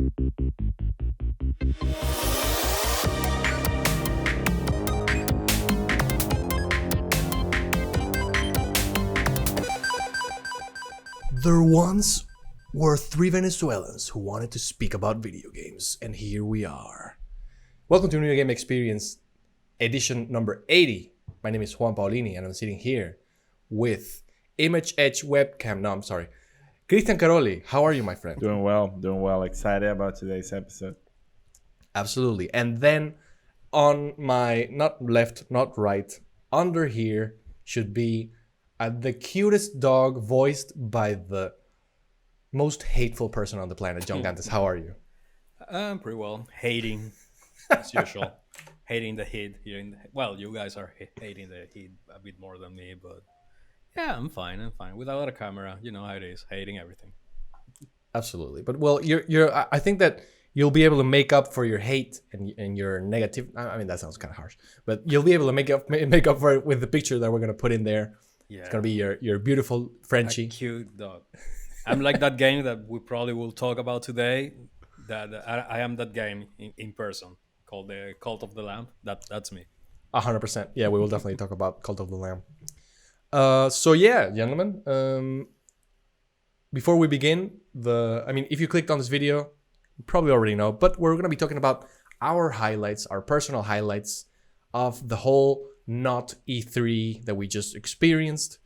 There once were three Venezuelans who wanted to speak about video games, and here we are. Welcome to New Game Experience edition number 80. My name is Juan Paulini, and I'm sitting here with Image Edge Webcam. No, I'm sorry. Christian Caroli, how are you, my friend? Doing well. Excited about today's episode. Absolutely. And then on my, not left, not right, under here should be the cutest dog voiced by the most hateful person on the planet, John Gantes. How are you? Pretty well. Hating, as usual. Hating the heat here. Well, you guys are hating the heat a bit more than me, but yeah, I'm fine. Without a camera, you know how it is. Hating everything. Absolutely. But well, I think that you'll be able to make up for your hate and your negative. I mean, that sounds kind of harsh, but you'll be able to make up for it with the picture that we're gonna put in there. Yeah. It's gonna be your beautiful Frenchie. A cute dog. I'm like that game that we probably will talk about today. That I am that game in person called the Cult of the Lamb. That's me. 100%. Yeah, we will definitely talk about Cult of the Lamb. So yeah, gentlemen. Before we begin, if you clicked on this video, you probably already know, but we're gonna be talking about our highlights, our personal highlights of the whole not E3 that we just experienced.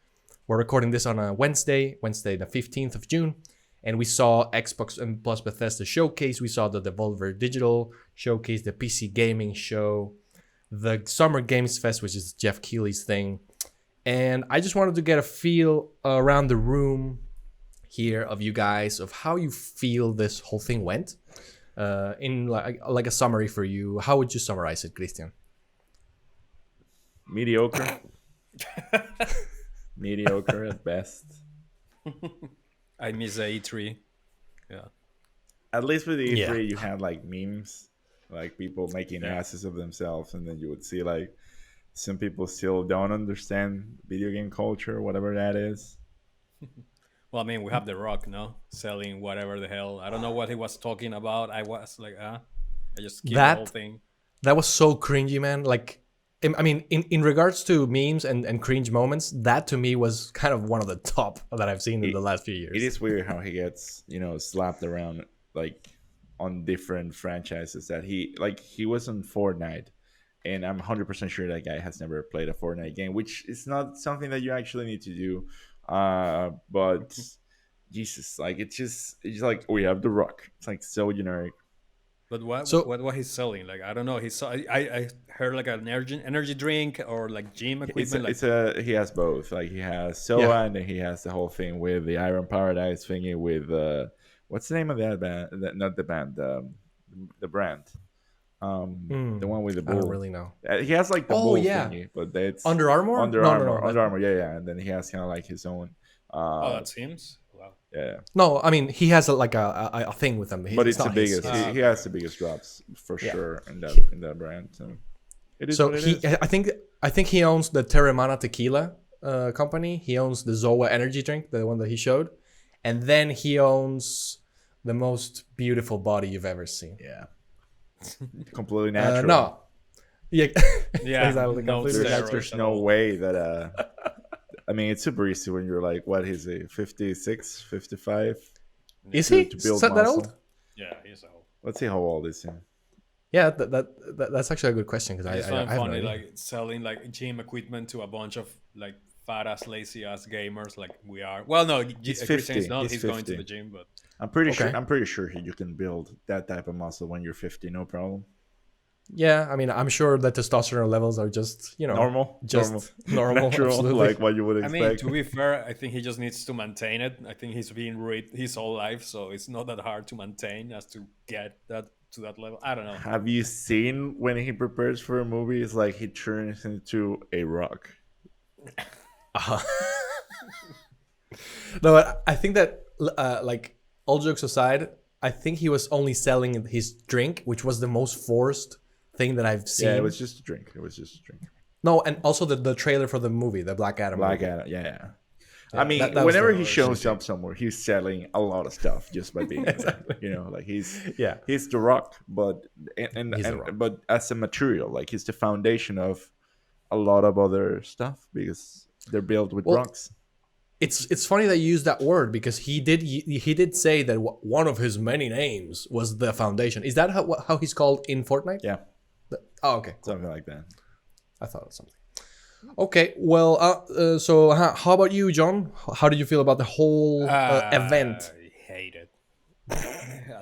We're recording this on a Wednesday the 15th of June, and we saw Xbox and plus Bethesda Showcase. We saw the Devolver Digital Showcase, the PC Gaming Show, the Summer Games Fest, which is Jeff Keighley's thing. And I just wanted to get a feel around the room here of you guys of how you feel this whole thing went. In like a summary for you, how would you summarize it, Christian? Mediocre. Mediocre at best. I miss the E3. Yeah. At least with the E3, you had like memes, like people making asses of themselves, and then you would see like some people still don't understand video game culture, whatever that is. Well, I mean, we have The Rock, no? Selling whatever the hell. I don't know what he was talking about. I was like, I just skipped the whole thing. That was so cringy, man. Like, I mean, in regards to memes and cringe moments, that to me was kind of one of the top that I've seen in the last few years. It is weird how he gets, slapped around like on different franchises that he was on Fortnite, and I'm 100% sure that guy has never played a Fortnite game, which is not something that you actually need to do. But Jesus, like it's like we have The Rock. It's like so generic. But what he's selling? Like I don't know. I heard like an energy drink or like gym equipment. He has both. Like he has Soa and then he has the whole thing with the Iron Paradise thingy with what's the name of that band? Not the band, the brand. The one with the bull. I don't really know. He has like the bull thingy, but it's Under Armour. Under Armour. Yeah. And then he has kind of like his own. That seems. Wow. Yeah. No, I mean he has a thing with them. But it's the biggest. He has the biggest drops for sure in that brand. So it is. So I think he owns the Teremana Tequila company. He owns the Zoa energy drink, the one that he showed, and then he owns the most beautiful body you've ever seen. Yeah. Completely natural. No. Yeah. Exactly. There's no way that. I mean, it's super easy when you're like, what is he, 56, 55? Is he? Is that old? Yeah, he's old. Let's see how old is he. Yeah, that's actually a good question because I find have funny like selling like gym equipment to a bunch of like fat ass, lazy ass gamers like we are. Well, no, he's 50. He's not. He's 50. going to the gym, but I'm pretty sure you can build that type of muscle when you're 50, no problem. Yeah, I mean, I'm sure the testosterone levels are just, normal, normal, natural, absolutely. like what you would expect. I mean, to be fair, I think he just needs to maintain it. I think he's been ripped his whole life, so it's not that hard to maintain as to get that to that level. I don't know. Have you seen when he prepares for a movie? It's like he turns into a rock. No, I think that like all jokes aside, I think he was only selling his drink, which was the most forced thing that I've seen. Yeah, it was just a drink. No, and also the trailer for the movie, the Black Adam. Yeah. I mean, that was whenever the he shows shitty up somewhere, he's selling a lot of stuff just by being there. You know, like Yeah. he's the rock, but He's the Rock. but as a material, like he's the foundation of a lot of other stuff because they're built with Well, rocks. It's funny that you use that word because he did say that one of his many names was the foundation. Is that how he's called in Fortnite? Yeah, Oh, okay. Cool. something like that. I thought it was something. Okay, well, so how about you, John? How did you feel about the whole event? I hate it.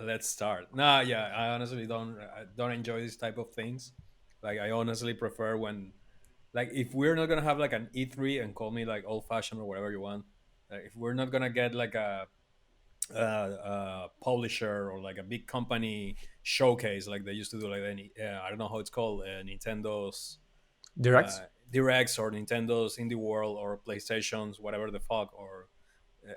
Let's start. No, yeah, I honestly don't enjoy this type of things. Like, I honestly prefer when, like, if we're not gonna have like an E3 and call me like old fashioned or whatever you want. Like, if we're not gonna get like a publisher or like a big company showcase like they used to do, like any I don't know how it's called, Nintendo's Direct? Directs or Nintendo's Indie World or PlayStation's whatever the fuck, or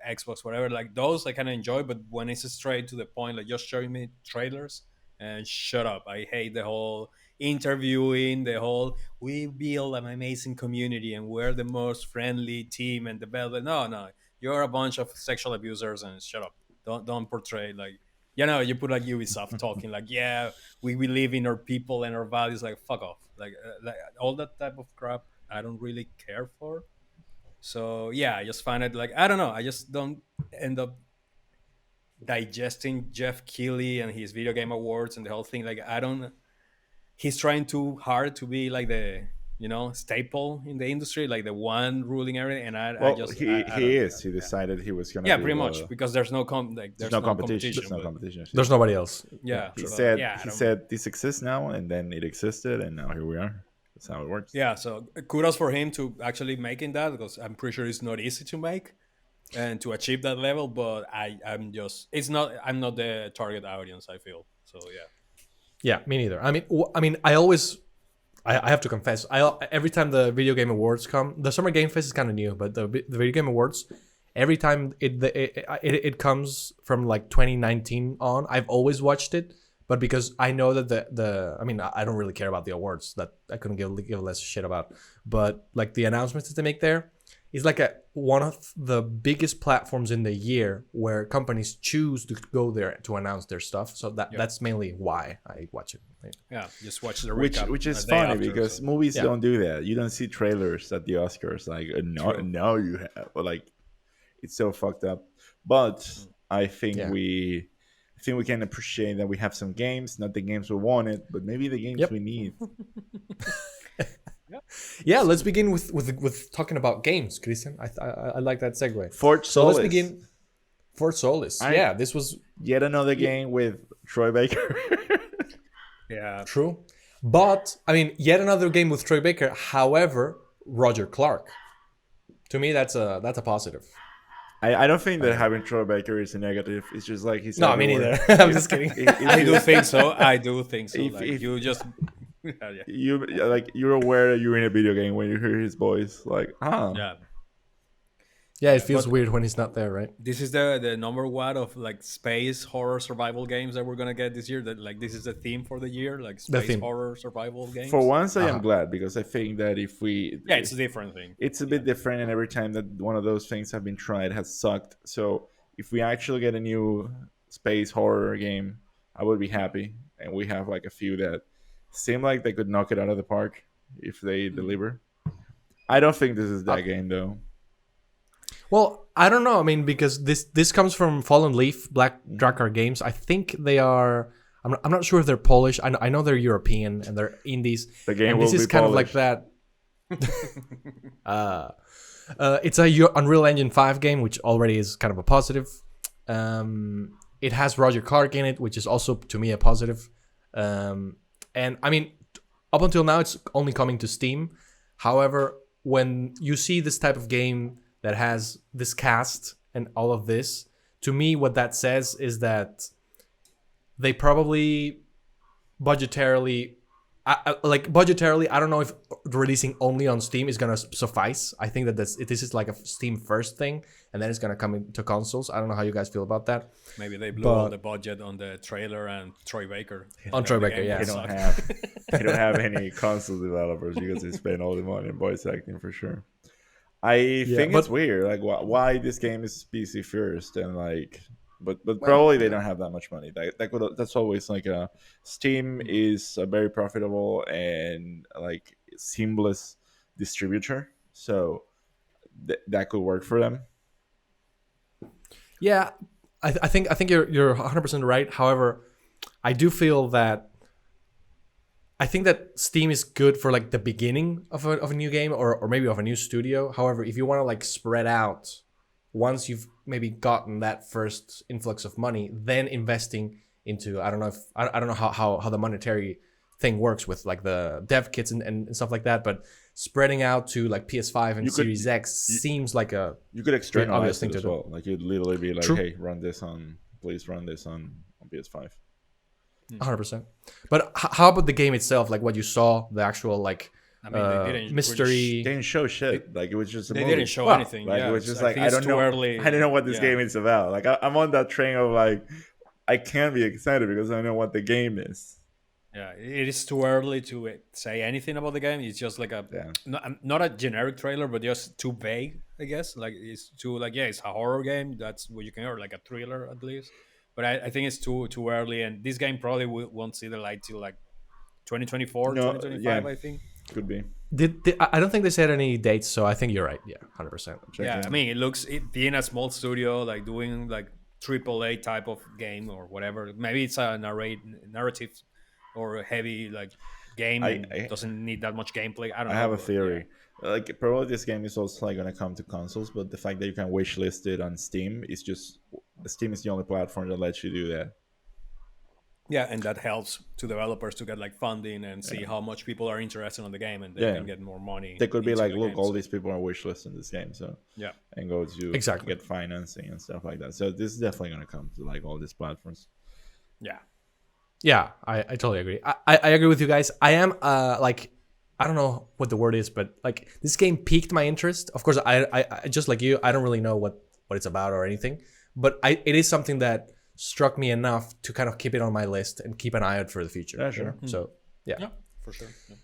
Xbox, whatever. Like those I kind of enjoy, but when it's straight to the point, like just showing me trailers and shut up. I hate the whole interviewing, the whole we build an amazing community and we're the most friendly team and the best. No, no, you're a bunch of sexual abusers and shut up. Don't portray like, you put like Ubisoft talking like, yeah, we believe in our people and our values. Like, fuck off. Like all that type of crap I don't really care for. So yeah, I just find it like, I don't know, I just don't end up digesting Jeff Keighley and his video game awards and the whole thing. Like, I don't, he's trying too hard to be like the staple in the industry, like the one ruling everything. And I just he I don't, is. He decided he was gonna. yeah, be pretty the- much, because there's no There's no competition. There's no but- competition. There's nobody else. yeah, He but, said yeah, I he don't- said this exists now, and then it existed, and now here we are. That's how it works. yeah, so kudos for him to actually making that, because I'm pretty sure it's not easy to make and to achieve that level. But I'm not the target audience, I feel. So yeah. Yeah, me neither. I mean, I have to confess, every time the video game awards come, the Summer Game Fest is kind of new, but the video game awards, every time it comes from like 2019 on, I've always watched it. But because I know that I mean, I don't really care about the awards, that I couldn't give less shit about. But like the announcements that they make there is like one of the biggest platforms in the year where companies choose to go there to announce their stuff. So that's mainly why I watch it. Yeah, just watch the Which recap is a day funny after, because so. movies Yeah. don't do that. You don't see trailers at the Oscars like True. no you have, or like it's so fucked up. But I think Yeah. we can appreciate that we have some games, not the games we wanted, but maybe the games Yep. we need. Yeah, let's begin with talking about games, Christian. I like that segue. Forge So Solis. let's begin. For Solis. Yeah, this was Yet another game with Troy Baker. Yeah, true. But I mean, yet another game with Troy Baker. However, Roger Clark. To me, that's a positive. I don't think that having Troy Baker is a negative. It's just like he's No, me everywhere. neither. I'm just kidding. I do think so. I do think so. If- Like, if- you just yeah. You're aware that you're in a video game when you hear his voice. Like, Yeah. Yeah, it feels weird when he's not there, right? This is the number one of like space horror survival games that we're gonna get this year. That like this is the theme for the year, like space theme. horror survival games. for once, I Uh-huh. am glad because I think that if we yeah, it's a different thing. it's a bit different, and every time that one of those things have been tried has sucked. So if we actually get a new space horror game, I would be happy. And we have like a few that seem like they could knock it out of the park if they deliver. I don't think this is that game though. Well, I don't know. I mean, because this comes from Fallen Leaf, Black Drakkar Games. I think they are. I'm not sure if they're Polish. I know they're European and they're indies. The game and will this is be kind Polish. of like that. It's a Unreal Engine 5 game, which already is kind of a positive. It has Roger Clark in it, which is also to me a positive. And I mean, up until now, it's only coming to Steam. However, when you see this type of game that has this cast and all of this, to me, what that says is that they probably budgetarily, I don't know if releasing only on Steam is gonna suffice. I think that this is like a Steam first thing, and then it's gonna come into consoles. I don't know how you guys feel about that. Maybe they blew But- all the budget on the trailer and Troy Baker. On Troy The Baker, game yeah. They sucked. don't have any console developers because they spend all the money in voice acting for sure. I Yeah, think it's but weird. Like, why this game is PC first, and like, but well, probably they yeah. don't have that much money. That's always like a Steam is a very profitable and like seamless distributor, so that could work for them. Yeah, I think you're 100% right. However, I do feel that I think that Steam is good for like the beginning of a new game or maybe of a new studio. However, if you want to like spread out once you've maybe gotten that first influx of money, then investing into I don't know how the monetary thing works with like the dev kits and stuff like that, but spreading out to like PS5 and You could Series X you, seems like a you could very obvious externalize thing it to as do. well. Like you'd literally be like, True. hey, please run this on PS5. 100%. But how about the game itself? Like what you saw, the actual like I mean, they didn't mystery. They didn't show shit. Like it was just a they movie. didn't show Well, anything. Like it Yeah, was just I like think it's too early. I don't know what this Yeah. game is about. Like I'm on that train of like I can't be excited because I know what the game is. Yeah, it is too early to say anything about the game. It's just like a Yeah. not a generic trailer, but just too vague, I guess. Like it's too like yeah, it's a horror game. That's what you can or like a thriller at least. But I think it's too early, and this game probably won't see the light till like 2024, No, yeah, 2025, I think. could be. Did I don't think they said any dates, so I think you're right. Yeah, 100%. Yeah, I Checking. mean, it being a small studio, like doing like AAA type of game or whatever. Maybe it's a narrative or a heavy like game and I doesn't need that much gameplay. I don't I know. have a But yeah, theory. Like probably this game is also like gonna come to consoles, but the fact that you can wishlist it on Steam is just Steam is the only platform that lets you do that. yeah, and that helps to developers to get like funding and see how much people are interested in the game, and they Yeah. can get more money. They could be into like, the look, game, all so- these people are wishlisting this game, so yeah, and go to Exactly. get financing and stuff like that. So this is definitely gonna come to like all these platforms. yeah. Yeah, I totally agree. I agree with you guys. I am like I don't know what the word is, but like this game piqued my interest. Of course, I just like you, I don't really know what it's about or anything, but it is something that struck me enough to kind of keep it on my list and keep an eye out for the future. Yeah, sure. So yeah. Yeah, for sure. Yeah.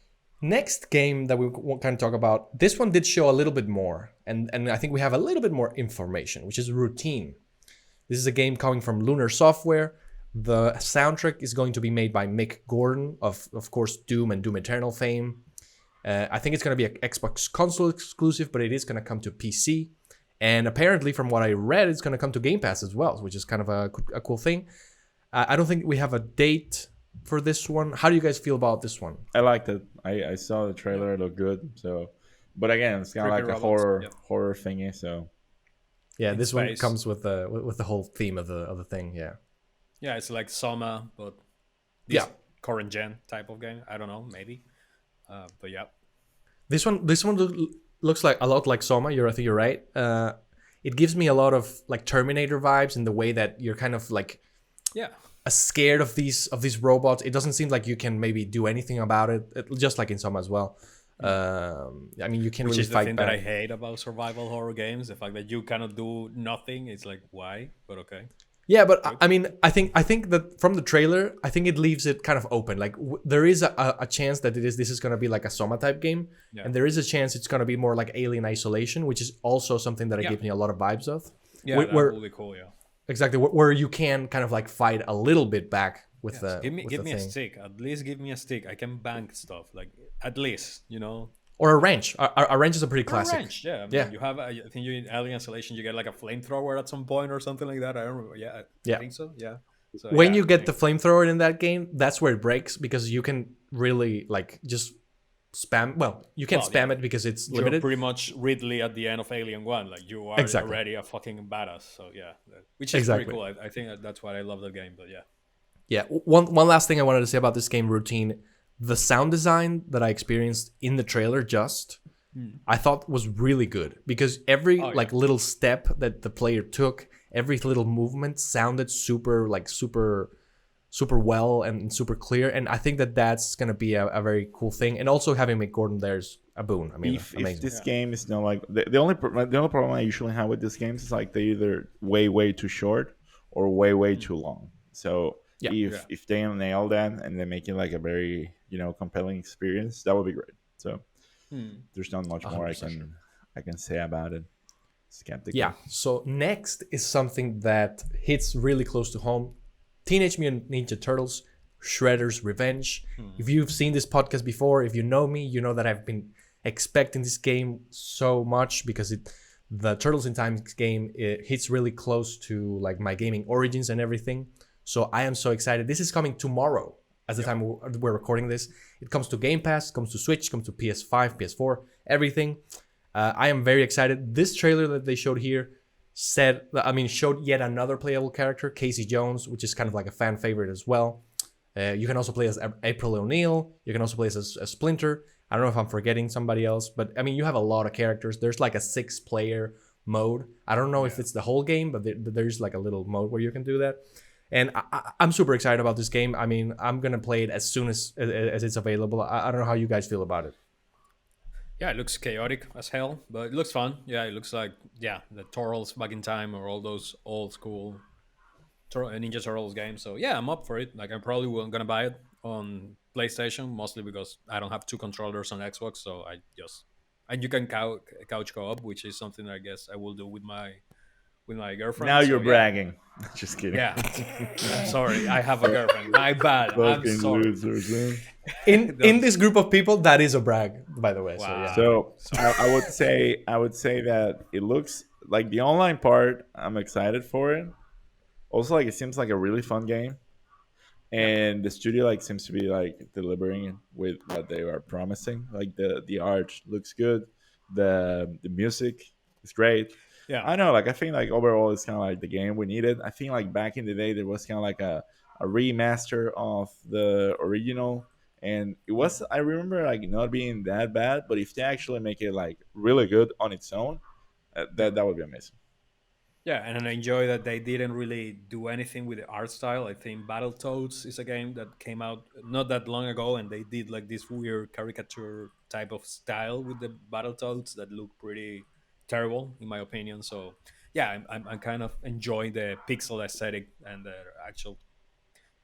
Next game that we want kind of talk about. This one did show a little bit more, and I think we have a little bit more information, which is Routine. This is a game coming from Lunar Software. The soundtrack is going to be made by Mick Gordon of course Doom and Doom Eternal fame. I think it's going to be an Xbox console exclusive, but it is going to come to PC. And apparently, from what I read, it's going to come to Game Pass as well, which is kind of a cool thing. I don't think we have a date for this one. How do you guys feel about this one? I liked it. I saw the trailer; it looked good. So, but again, it's kind of Creepy like a robots, yep. horror thingy. So Yeah, In this one space. comes with the whole theme of the thing. Yeah. Yeah, it's like Soma, but Yeah. current gen type of game. I don't know, maybe. But yeah, This one looks like a lot like Soma. I think you're right. It gives me a lot of like Terminator vibes in the way that you're kind of like yeah, scared of these robots. It doesn't seem like you can maybe do anything about it, just like in Soma as well. I mean, you can't which really is the fight thing back. that I hate about survival horror games. The fact that you cannot do nothing. It's like why? But okay. Yeah, but I mean, I think that from the trailer, I think it leaves it kind of open. Like there is a chance that this is going to be like a Soma type game, Yeah. and there is a chance it's going to be more like Alien Isolation, which is also something that it Yeah. gives me a lot of vibes of. Yeah, Where- that will be cool. Yeah. Exactly, where you can kind of like fight a little bit back with Yes, the give me with the a thing. stick. At least give me a stick. I can bank stuff. Like at least Or a wrench. A wrench is a pretty A classic. wrench, yeah. I mean, Yeah. You have. I think you in Alien Isolation, you get like a flamethrower at some point or something like that. I don't remember. Yeah. Yeah. I think so. Yeah. So, When yeah, you I get think- the flamethrower in that game, that's where it breaks because you can really like just spam. Well, you can Well, spam yeah. it because it's you're limited. pretty much Ridley at the end of Alien One. Like you are Exactly. already a fucking badass. So yeah, which is Exactly. pretty cool. I think that's why I love the game. But yeah, Yeah. One last thing I wanted to say about this game Routine, the sound design that I experienced in the trailer I thought was really good because every Oh, yeah. like little step that the player took, every little movement sounded super well and super clear, and I think that that's gonna be a very cool thing. And also having Mick Gordon there's a boon. I mean, if amazing. this game is not like the only problem I usually have with these games is like they're either way too short or way too long. So Yeah. if they nail that and they make it like a very compelling experience, that would be great. So there's not much more 100% I can say about it. Skeptical. Yeah. So next is something that hits really close to home. Teenage Mutant Ninja Turtles, Shredder's Revenge. If you've seen this podcast before, if you know me, you know that I've been expecting this game so much because the Turtles in Time game, it hits really close to like my gaming origins and everything. So I am so excited. This is coming tomorrow at the time we're recording this. It comes to Game Pass, comes to Switch, comes to PS5, PS4, everything. I am very excited. This trailer that they showed here showed yet another playable character, Casey Jones, which is kind of like a fan favorite as well. You can also play as April O'Neil. You can also play as Splinter. I don't know if I'm forgetting somebody else, but I mean, you have a lot of characters. There's like a 6-player mode. I don't know if it's the whole game, but there's like a little mode where you can do that. And I'm super excited about this game. I mean, I'm going to play it as soon as it's available. I don't know how you guys feel about it. Yeah, it looks chaotic as hell, but it looks fun. Yeah, it looks like, the Turtles back in time or all those old school Ninja Turtles games. So yeah, I'm up for it. Like, I'm probably gonna buy it on PlayStation, mostly because I don't have 2 controllers on Xbox. So and you can couch co-op, which is something I guess I will do with my girlfriend. Now so, you're bragging. Just kidding. Yeah. Sorry, I have a girlfriend. My bad. I'm Fucking sorry. losers, man. In this group of people, that is a brag, by the way. Wow. So yeah. So I would say that it looks like the online part. I'm excited for it. Also, like, it seems like a really fun game, and the studio like seems to be like delivering with what they are promising. Like the art looks good, the music is great. Yeah. I know. Like, I think like overall it's kind of like the game we needed. I think like back in the day there was kind of like a remaster of the original. And it was, I remember, like, not being that bad, but if they actually make it like really good on its own, that would be amazing. Yeah, and I enjoy that they didn't really do anything with the art style. I think Battletoads is a game that came out not that long ago, and they did like this weird caricature type of style with the Battletoads that look pretty terrible, in my opinion. So yeah, I'm kind of enjoying the pixel aesthetic and the actual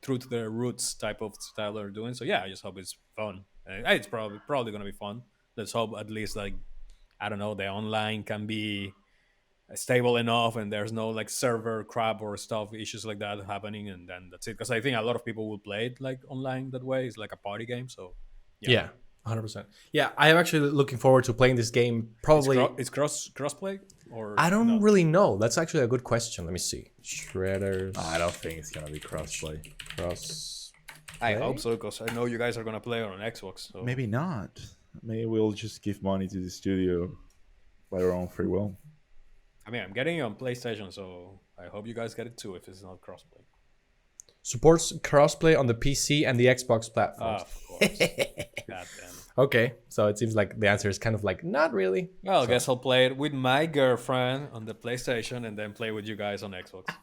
true to the roots type of style they're doing. So yeah, I just hope it's fun. It's probably gonna be fun. Let's hope at least, like, I don't know, the online can be stable enough and there's no like server crap or stuff issues like that happening, and then that's it. Because I think a lot of people will play it like online that way. It's like a party game. So Yeah, 100%. Yeah, I am actually looking forward to playing this game. Probably it's crossplay or I don't no? really know. That's actually a good question. Let me see. Shredders. I don't think it's gonna be crossplay. I hope so, because I know you guys are gonna play it on Xbox. So. Maybe not. Maybe we'll just give money to the studio by our own free will. I mean, I'm getting it on PlayStation, so I hope you guys get it too if it's not crossplay. Supports crossplay on the PC and the Xbox platforms. Of course. God damn. Okay, so it seems like the answer is kind of like not really. Well, I guess I'll play it with my girlfriend on the PlayStation and then play with you guys on Xbox.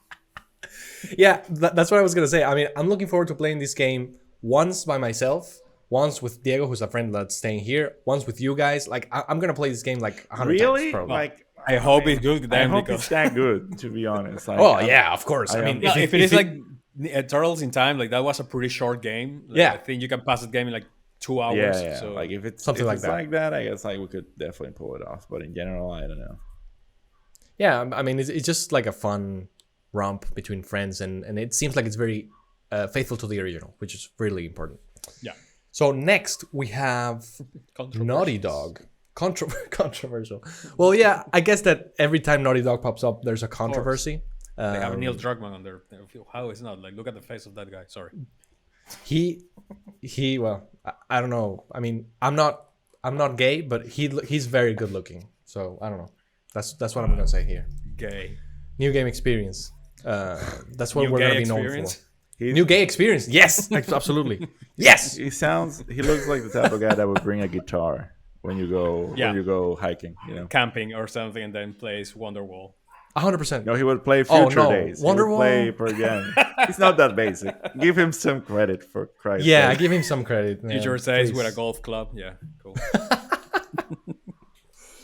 Yeah, that's what I was gonna say. I mean, I'm looking forward to playing this game once by myself, once with Diego, who's a friend that's staying here, once with you guys. Like, I'm gonna play this game like 100 Really? times, probably. Like, I hope it's good I then, hope because it's that good. To be honest. Like, Oh yeah, of course. I I mean, am- yeah, if it is like Turtles in Time, like that was a pretty short game. Like, Yeah. I think you can pass the game in like 2 hours. yeah. So Like, if it's Something if like it's that. like that, I guess like we could definitely pull it off. But in general, I don't know. yeah, I mean, it's just like a fun romp between friends, and it seems like it's very faithful to the original, which is really important. yeah, So next we have Controversial. Naughty Dog. Controversial. Well, yeah, I guess that every time Naughty Dog pops up, there's a controversy. They have Neil Druckmann on their how is it not? Like, look at the face of that guy. Sorry. He well, I don't know. I mean, I'm not gay, but he's very good looking. So I don't know. That's what I'm gonna say here. Gay. New game experience. That's what New we're gay gonna be known experience? for. New gay experience. Yes, absolutely. Yes. He looks like the type of guy that would bring a guitar when you go hiking. You know. Camping or something, and then plays Wonderwall. 100%. No, he would play Oh, Future no. Days. Wonderwall? He would play per game. He's not that basic. Give him some credit, for Christ's Yeah, sake. give him some credit. Man. Future says with a Please. golf club. Yeah, cool.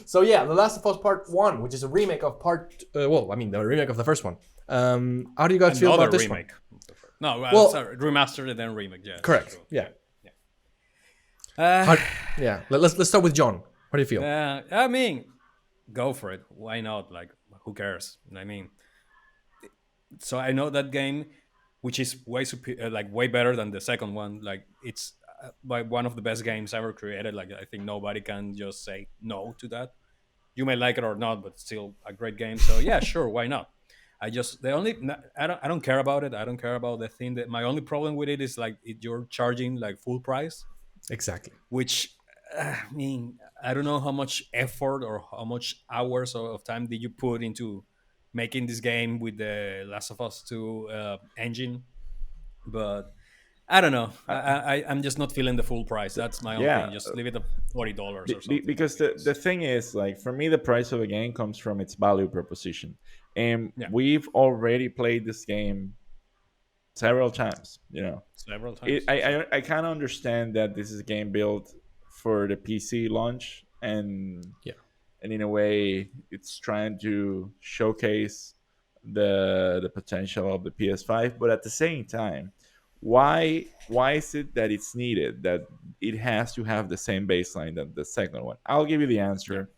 So yeah, The Last of Us Part 1, which is a remake of the remake of the first one. How do you guys feel Another about this remake. one? No, Well- sorry, remastered and then remake. Yeah, Correct. true. Yeah. Uh, How- yeah. Let's start with John. How do you feel? I mean, go for it. Why not? Like, who cares? I mean, so I know that game, which is like way better than the second one. Like, it's by one of the best games ever created. Like, I think nobody can just say no to that. You may like it or not, but still a great game. So yeah, sure, why not? I just the only I don't care about it. I don't care about the thing. That my only problem with it is like you're charging like full price, Exactly. which I mean, I don't know how much effort or how much hours of time did you put into making this game with the Last of Us 2 engine, but I don't know. I'm just not feeling the full price. That's my own Yeah, thing. Just leave it at $40 or something like because the this. thing is, like, for me, the price of a game comes from its value proposition, and Yeah, we've already played this game several times. several times. Sure. I kind of understand that this is a game built for the PC launch, Yeah. and in a way, it's trying to showcase the potential of the PS5. But at the same time, why is it that it's needed that it has to have the same baseline that the second one? I'll give you the Yeah. answer.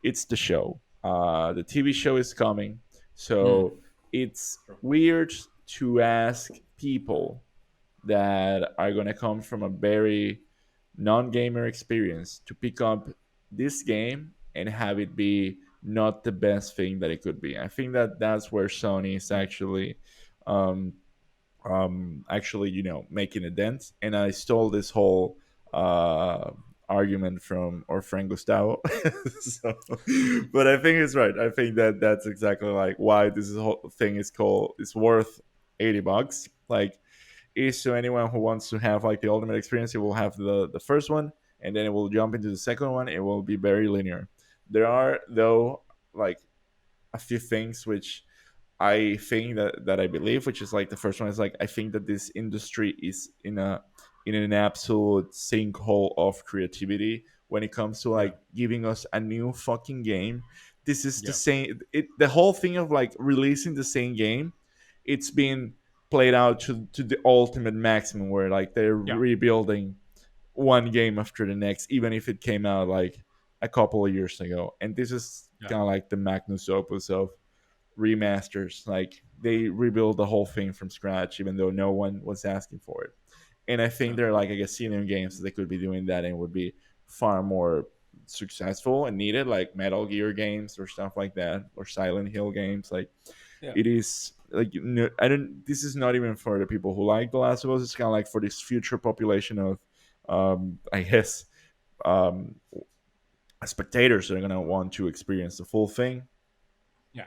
It's the show. The TV show is coming, Mm, so it's sure. weird to ask people that are going to come from a very non-gamer experience to pick up this game and have it be not the best thing that it could be. I think that that's where Sony is Mm, um, actually, making a dent. And I stole this whole uh, argument from our friend Gustavo. So, but I think it's right. I think that that's exactly like why this whole thing is worth $80. Like, is to anyone who wants to have like the ultimate experience, it will have the first one, and then it will jump into the second one. It will be very linear. There are, though, like, a few things which I think that I believe, which is like the first one is like I think that this industry is in an absolute sinkhole of creativity when it comes to yeah. like giving us a new fucking game. This is the Yeah. same. The whole thing of like releasing the same game, it's been played out to the ultimate maximum, where like they're Yeah. rebuilding one game after the next, even if it came out like a couple of years ago. And this is Yeah. kind of like the magnus opus of remasters. Like, they rebuild the whole thing from scratch, even though no one was asking for it. And I think Yeah. they're like a gazillion games that they could be doing that and would be far more successful and needed, like Metal Gear games or stuff like that, or Silent Hill games. Like, Yeah. it is like, I don't. This is not even for the people who like The Last of Us. It's kind of like for this future population of, I guess, um, spectators that are gonna want to experience the full thing. Yeah.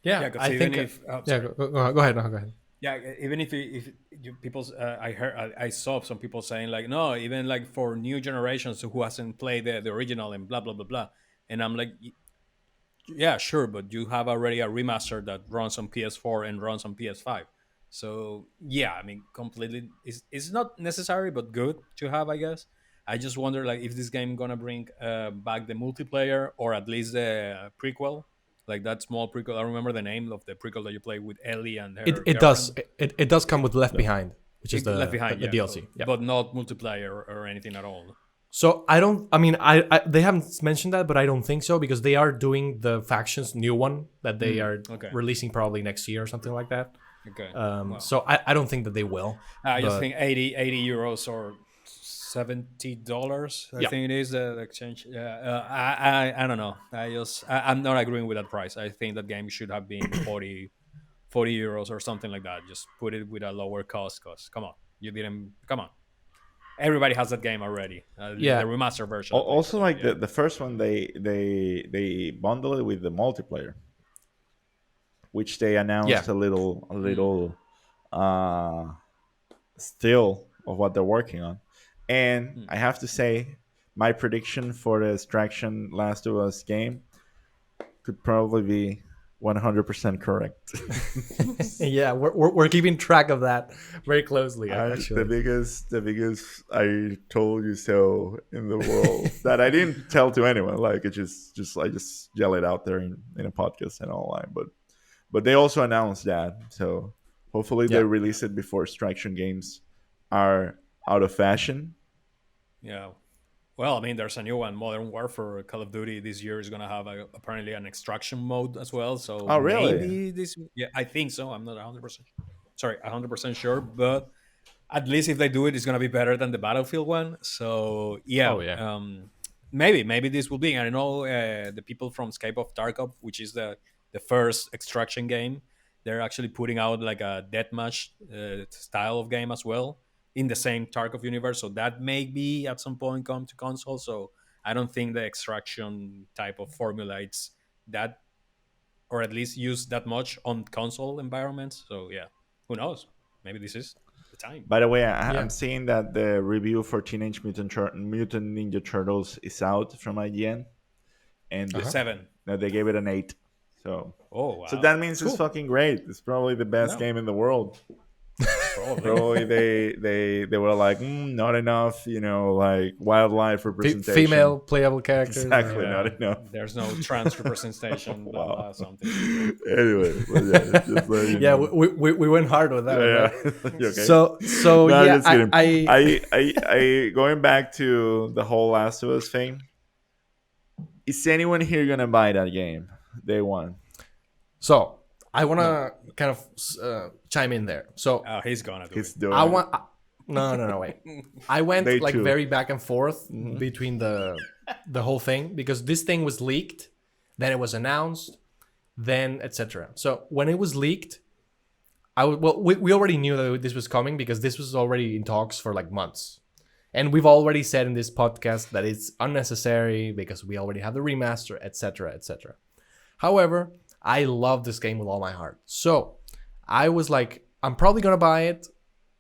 Yeah, Yeah. Because I even think. if Yeah, sorry. go ahead. No, go ahead. Yeah, even if you people's I heard I saw some people saying like no, even like for new generations who hasn't played the original and blah blah blah blah, and I'm like yeah, sure, but you have already a remaster that runs on PS4 and runs on PS5. So yeah, I mean, completely, it's not necessary, but good to have, I guess. I just wonder, like, if this game gonna bring back the multiplayer or at least the prequel, like that small prequel. I remember the name of the prequel that you play with Ellie and It her it does girlfriend. it does come It, with Left Yeah. Behind, which is it left the, behind, the yeah, DLC. Yeah. but not multiplayer or anything at all. So I don't. I mean, I they haven't mentioned that, but I don't think so because they are doing the factions new one that they Mm, are okay, releasing probably next year or something like that. okay. Well, So I don't think that they will. I just But think 80 euros or $70. I yeah, think it is the exchange. Yeah, I don't know. I'm not agreeing with that price. I think that game should have been 40 euros or something like that. Just put it with a lower cost. Cause come on, you didn't. Come on, everybody has that game already. The yeah, remaster version at least. Also, So like yeah. the first one, they bundle it with the multiplayer, which they yeah. announced a Mm, little uh still of what they're working on. And mm. I have to say, my prediction for the Extraction Last of Us game could probably be 100% correct. Yeah, we're keeping track of that very closely, The actually. biggest I told you so in the world that I didn't tell to anyone. Like, it just I just yell it out there in a podcast and online. But they also announced that, so hopefully they Yeah, release it before Extraction games are out of fashion. Yeah. Well, I mean, there's a new one, Modern Warfare. Call of Duty this year is gonna have apparently an extraction mode as well. So Oh, really? maybe this, yeah, I think so. I'm not 100%, sorry, 100% sure, but at least if they do it, it's gonna be better than the Battlefield one. So Oh yeah, yeah. maybe this will be. I know the people from Scape of Tarkov, which is the first extraction game, they're actually putting out like a deathmatch style of game as well in the same Tarkov universe. So that may be at some point come to console. So I don't think the extraction type of formula it's that, or at least use that much on console environments. So yeah, who knows? Maybe this is the time. By the way, Yeah. I'm seeing that the review for Teenage Mutant Ninja Turtles is out from IGN, and The Uh-huh. seven. no, they gave it an 8. So, Oh so wow. that means it's Cool. fucking great. It's probably the best No, game in the world. probably. Probably they were like, not enough, like wildlife representation. Female playable characters. Exactly, not Yeah, enough. there's no trans representation. Wow. That's something to be. Anyway, but yeah, just let you Yeah, know. we went hard with that one, Yeah, right? yeah. You okay? So No, I'm yeah, just kidding. I I going back to the whole Last of Us thing. Is anyone here gonna buy that game? Day one. so I want No, to kind of chime in there. So he's gonna do He's it. doing I it. want no wait. I went Day like two. very back and forth between the whole thing because this thing was leaked, then it was announced, then etc. So when it was leaked, we already knew that this was coming because this was already in talks for like months. And we've already said in this podcast that it's unnecessary because we already have the remaster, etc., etc. However, I love this game with all my heart. So I was like, I'm probably gonna buy it,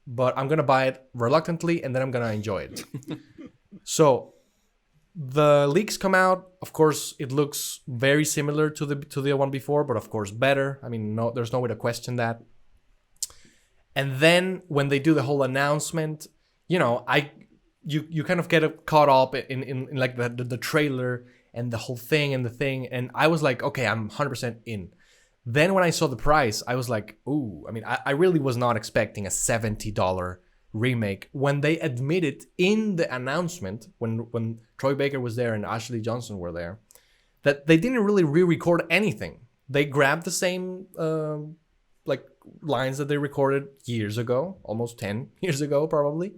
but I'm gonna buy it reluctantly and then I'm gonna enjoy it. So the leaks come out. Of course, it looks very similar to the one before, but of course better. I mean, no, there's no way to question that. And then when they do the whole announcement, you kind of get caught up in like the trailer and the whole thing and the thing, and I was like, okay, I'm 100% in. Then when I saw the price, I was like, ooh, I mean, I really was not expecting a $70 remake when they admitted in the announcement when Troy Baker was there and Ashley Johnson were there that they didn't really re-record anything. They grabbed the same like lines that they recorded years ago, almost 10 years ago probably,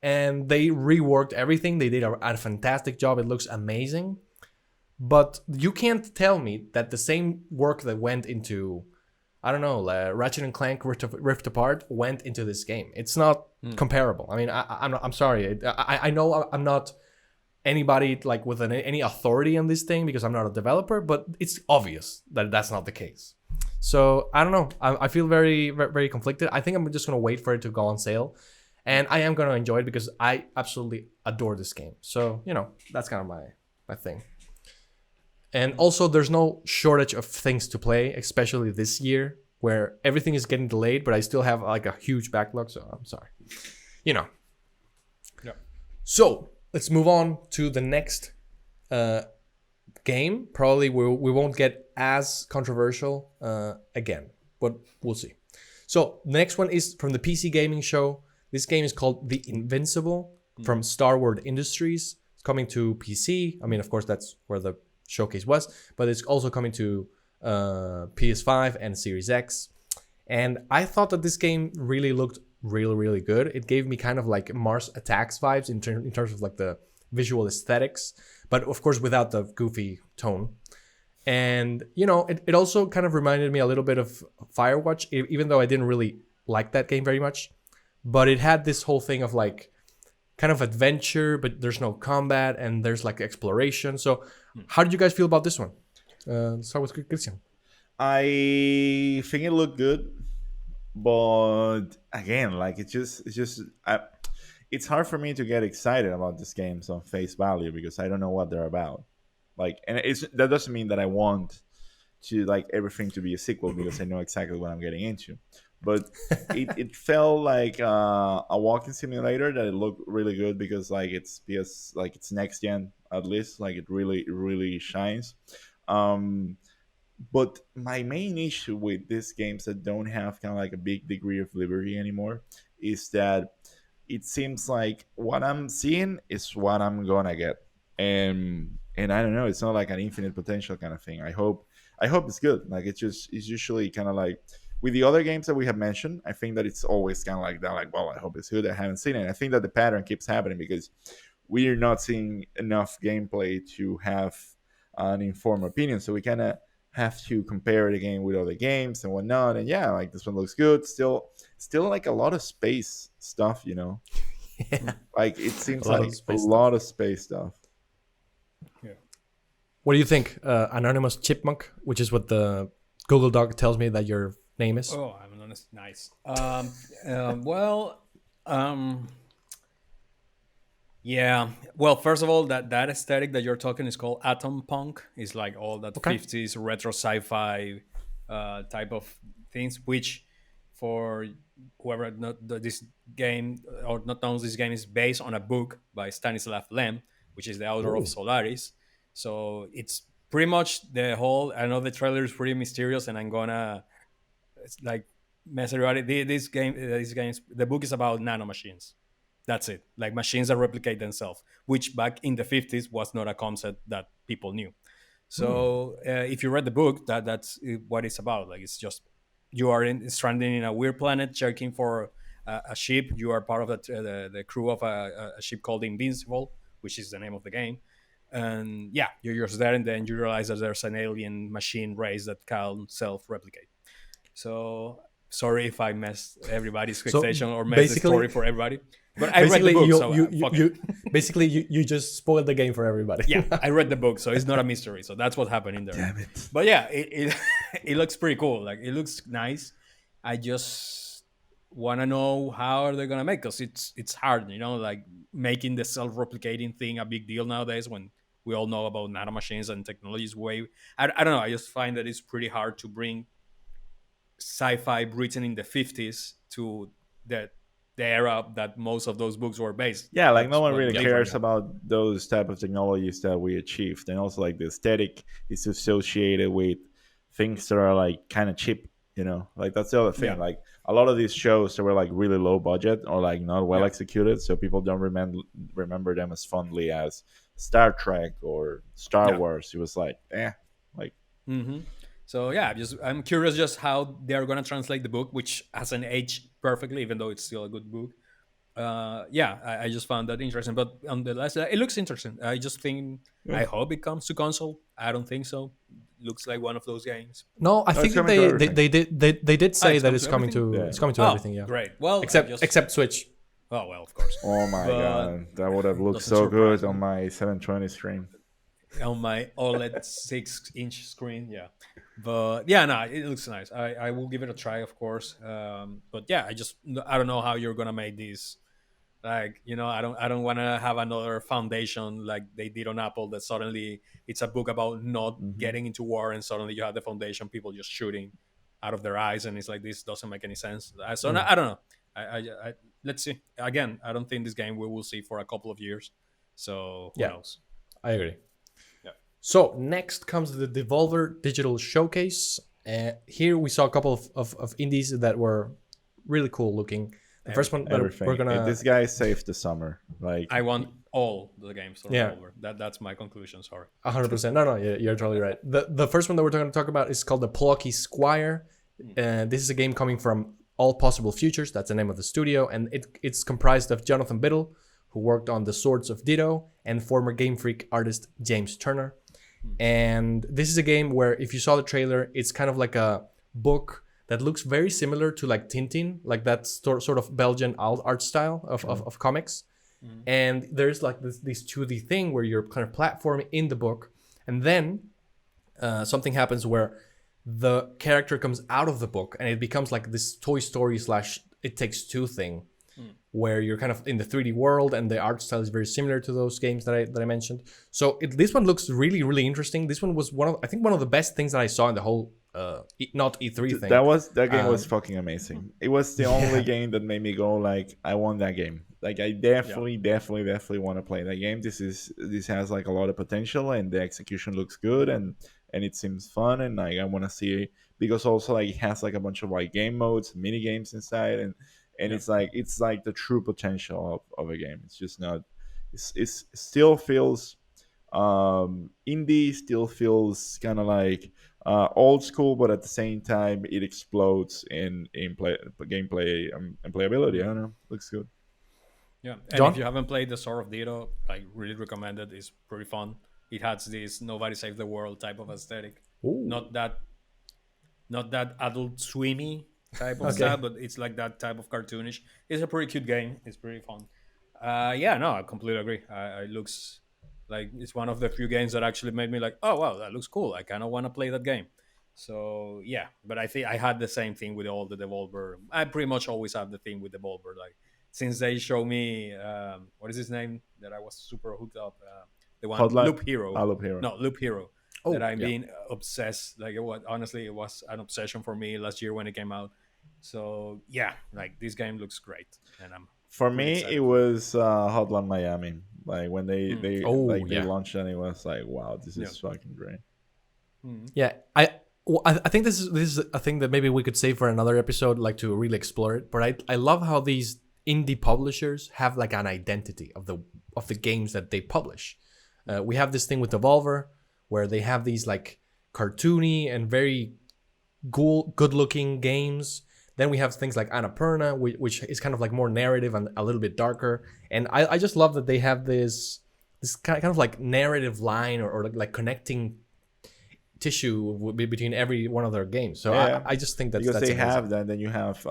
and they reworked everything. They did a fantastic job. It looks amazing. But you can't tell me that the same work that went into, I don't know, Ratchet and Clank Rift Apart went into this game. It's not comparable. I mean, I'm sorry. I know I'm not anybody like with any authority on this thing because I'm not a developer, but it's obvious that that's not the case. So I don't know. I feel very, very, very conflicted. I think I'm just gonna wait for it to go on sale, and I am gonna enjoy it because I absolutely adore this game. So that's kind of my thing. And also, there's no shortage of things to play, especially this year where everything is getting delayed, but I still have like a huge backlog. So I'm sorry. You know. Yeah. So let's move on to the next game. Probably we won't get as controversial again, but we'll see. So the next one is from the PC Gaming Show. This game is called The Invincible from Starward Industries. It's coming to PC. I mean, of course, that's where the showcase was, but it's also coming to PS5 and Series X. And I thought that this game really looked really, really good. It gave me kind of like Mars Attacks vibes in terms of like the visual aesthetics, but of course without the goofy tone. And, it also kind of reminded me a little bit of Firewatch, even though I didn't really like that game very much. But it had this whole thing of like kind of adventure, but there's no combat and there's like exploration. So how did you guys feel about this one? Let's start with Christian. I think it looked good, but again, like it's hard for me to get excited about these games on face value because I don't know what they're about. Like, and that doesn't mean that I want to like everything to be a sequel because I know exactly what I'm getting into. But it felt like a walking simulator that it looked really good because it's next gen at least, like it really shines. But my main issue with these games that don't have kind of like a big degree of liberty anymore is that it seems like what I'm seeing is what I'm gonna get, and I don't know. It's not like an infinite potential kind of thing. I hope it's good. Like it's usually kind of like with the other games that we have mentioned. I think that it's always kind of like that. Like, well, I hope it's good. I haven't seen it. I think that the pattern keeps happening because we are not seeing enough gameplay to have an informed opinion. So we kind of have to compare the game with other games and whatnot. And yeah, like this one looks good. Still like a lot of space stuff, you know. Yeah. Like it A seems lot like of a space stuff. lot of space stuff. Yeah. What do you think, Anonymous Chipmunk, which is what the Google Doc tells me that your name is? Oh, I'm honest. Nice. Well, um, yeah. Well, first of all, that aesthetic that you're talking is called atom punk. It's like all that Okay. 50s retro sci-fi type of things. Which, for whoever this game or not knows, this game is based on a book by Stanislav Lem, which is the author of Ooh. Solaris. So it's pretty much the whole. I know the trailer is pretty mysterious, and I'm gonna it's like mess around. This games, the book is about nanomachines. That's it. Like machines that replicate themselves, which back in the 50s was not a concept that people knew. Hmm. So if you read the book, that's what it's about. Like it's just you are stranded in a weird planet, checking for a ship. You are part of the crew of a ship called Invincible, which is the name of the game. And yeah, you're just there, and then you realize that there's an alien machine race that can self-replicate. So sorry if I messed everybody's So expectation or messed the basically, story for everybody. But I read the basically, book, you so you you, fuck it. you basically you just spoiled the game for everybody. Yeah, I read the book, so it's not a mystery. So that's what happened in there. Damn it. But yeah, it it looks pretty cool. Like it looks nice. I just want to know how are they gonna make, because it's hard, like making the self-replicating thing a big deal nowadays when we all know about nanomachines and technologies way. I don't know. I just find that it's pretty hard to bring sci-fi written in the 50s to the the era that most of those books were based. Yeah, like no That's one what we really live right cares now. about those type of technologies that we achieved, and also like the aesthetic is associated with things that are like kind of cheap. Like that's the other thing. Yeah, Like a lot of these shows that were like really low budget or like not well yeah. executed, so people don't remember them as fondly as Star Trek or Star Yeah. Wars. It was like, like hmm So yeah, I'm curious just how they're gonna translate the book, which hasn't aged perfectly, even though it's still a good book. Yeah, I just found that interesting. But on the last, it looks interesting. I just think yeah. I hope it comes to console. I don't think so. Looks like one of those games. No, I No, think it's that coming to everything. they did Ah, say it's that come it's to coming everything. to Yeah. it's coming to Oh, everything. Yeah, great. Well, except Switch. oh well, of course. Oh my But god, that would have looked doesn't so surprise good on me. my 720 screen. On my OLED 6-inch screen. Yeah, but yeah, no, it looks nice. I will give it a try, of course. But yeah, I don't know how you're gonna make this. Like I don't want to have another foundation like they did on Apple, that suddenly it's a book about not Hmm. getting into war, and suddenly you have the foundation people just shooting out of their eyes, and it's like this doesn't make any sense. So Mm, I don't know. I let's see. Again, I don't think this game we will see for a couple of years. So who yeah, knows? I agree. Yeah. So next comes the Devolver Digital Showcase. Here we saw a couple of indies that were really cool looking. The first one that Everything. we're gonna, This guy saved the summer. Like, I want all the games from yeah, Devolver. That's my conclusion. Sorry. 100%. No, you're totally right. The first one that we're going to talk about is called the Plucky Squire. This is a game coming from All Possible Futures. That's the name of the studio, and it's comprised of Jonathan Biddle, who worked on The Swords of Ditto, and former Game Freak artist James Turner. And this is a game where, if you saw the trailer, it's kind of like a book that looks very similar to like Tintin, like that sort of Belgian art style of comics. And there's like this 2D thing where you're kind of platforming in the book, and then something happens where the character comes out of the book, and it becomes like this Toy Story slash It Takes Two thing, where you're kind of in the 3D world, and the art style is very similar to those games that I mentioned. So this one looks really, really interesting. This one was one of the best things that I saw in the whole not E3 thing. that game was Um, fucking amazing. It was the only game that made me go like, I want that game. Like, I definitely want to play that game. This has like a lot of potential, and the execution looks good, and it seems fun, and like I want to see it, because also like it has like a bunch of like game modes, mini games inside, and Yeah. it's like the true potential of a game. It's just not. It's still feels indie, still feels kind of like old school, but at the same time it explodes in gameplay and playability. I Mm. don't know, looks good. Yeah, and if John? you haven't played the Sword of Ditto, I really recommend it. It's pretty fun. It has this nobody save the world type of aesthetic. Ooh. Not that not that adult swimmy type of style, Okay. but it's like that type of cartoonish. It's a pretty cute game. It's pretty fun. Yeah, no, I completely agree. It looks like it's one of the few games that actually made me like, oh wow, that looks cool. I kind of want to play that game. So yeah, but I think I had the same thing with all the Devolver. I pretty much always have the thing with Devolver. Like since they show me what is his name that I was super hooked up. The one Hotline, Loop Hero. I love Hero. No, Loop Hero that Oh, I'm yeah. being obsessed. Like it was honestly, it was an obsession for me last year when it came out. So yeah, like this game looks great, and I'm For pretty me, it excited for it. was Hotline Miami. Like when Mm, Oh, they yeah. launched and it was like, wow, this yeah. is fucking great. Mm, Yeah, I think this is a thing that maybe we could save for another episode, like to really explore it. But I love how these indie publishers have like an identity of the games that they publish. We have this thing with Devolver where they have these like cartoony and very good looking games. Then we have things like Annapurna, which is kind of like more narrative and a little bit darker. And I just love that they have this kind of like narrative line or like connecting tissue between every one of their games. So Yeah, I just think because that's they amazing. have that. Then you have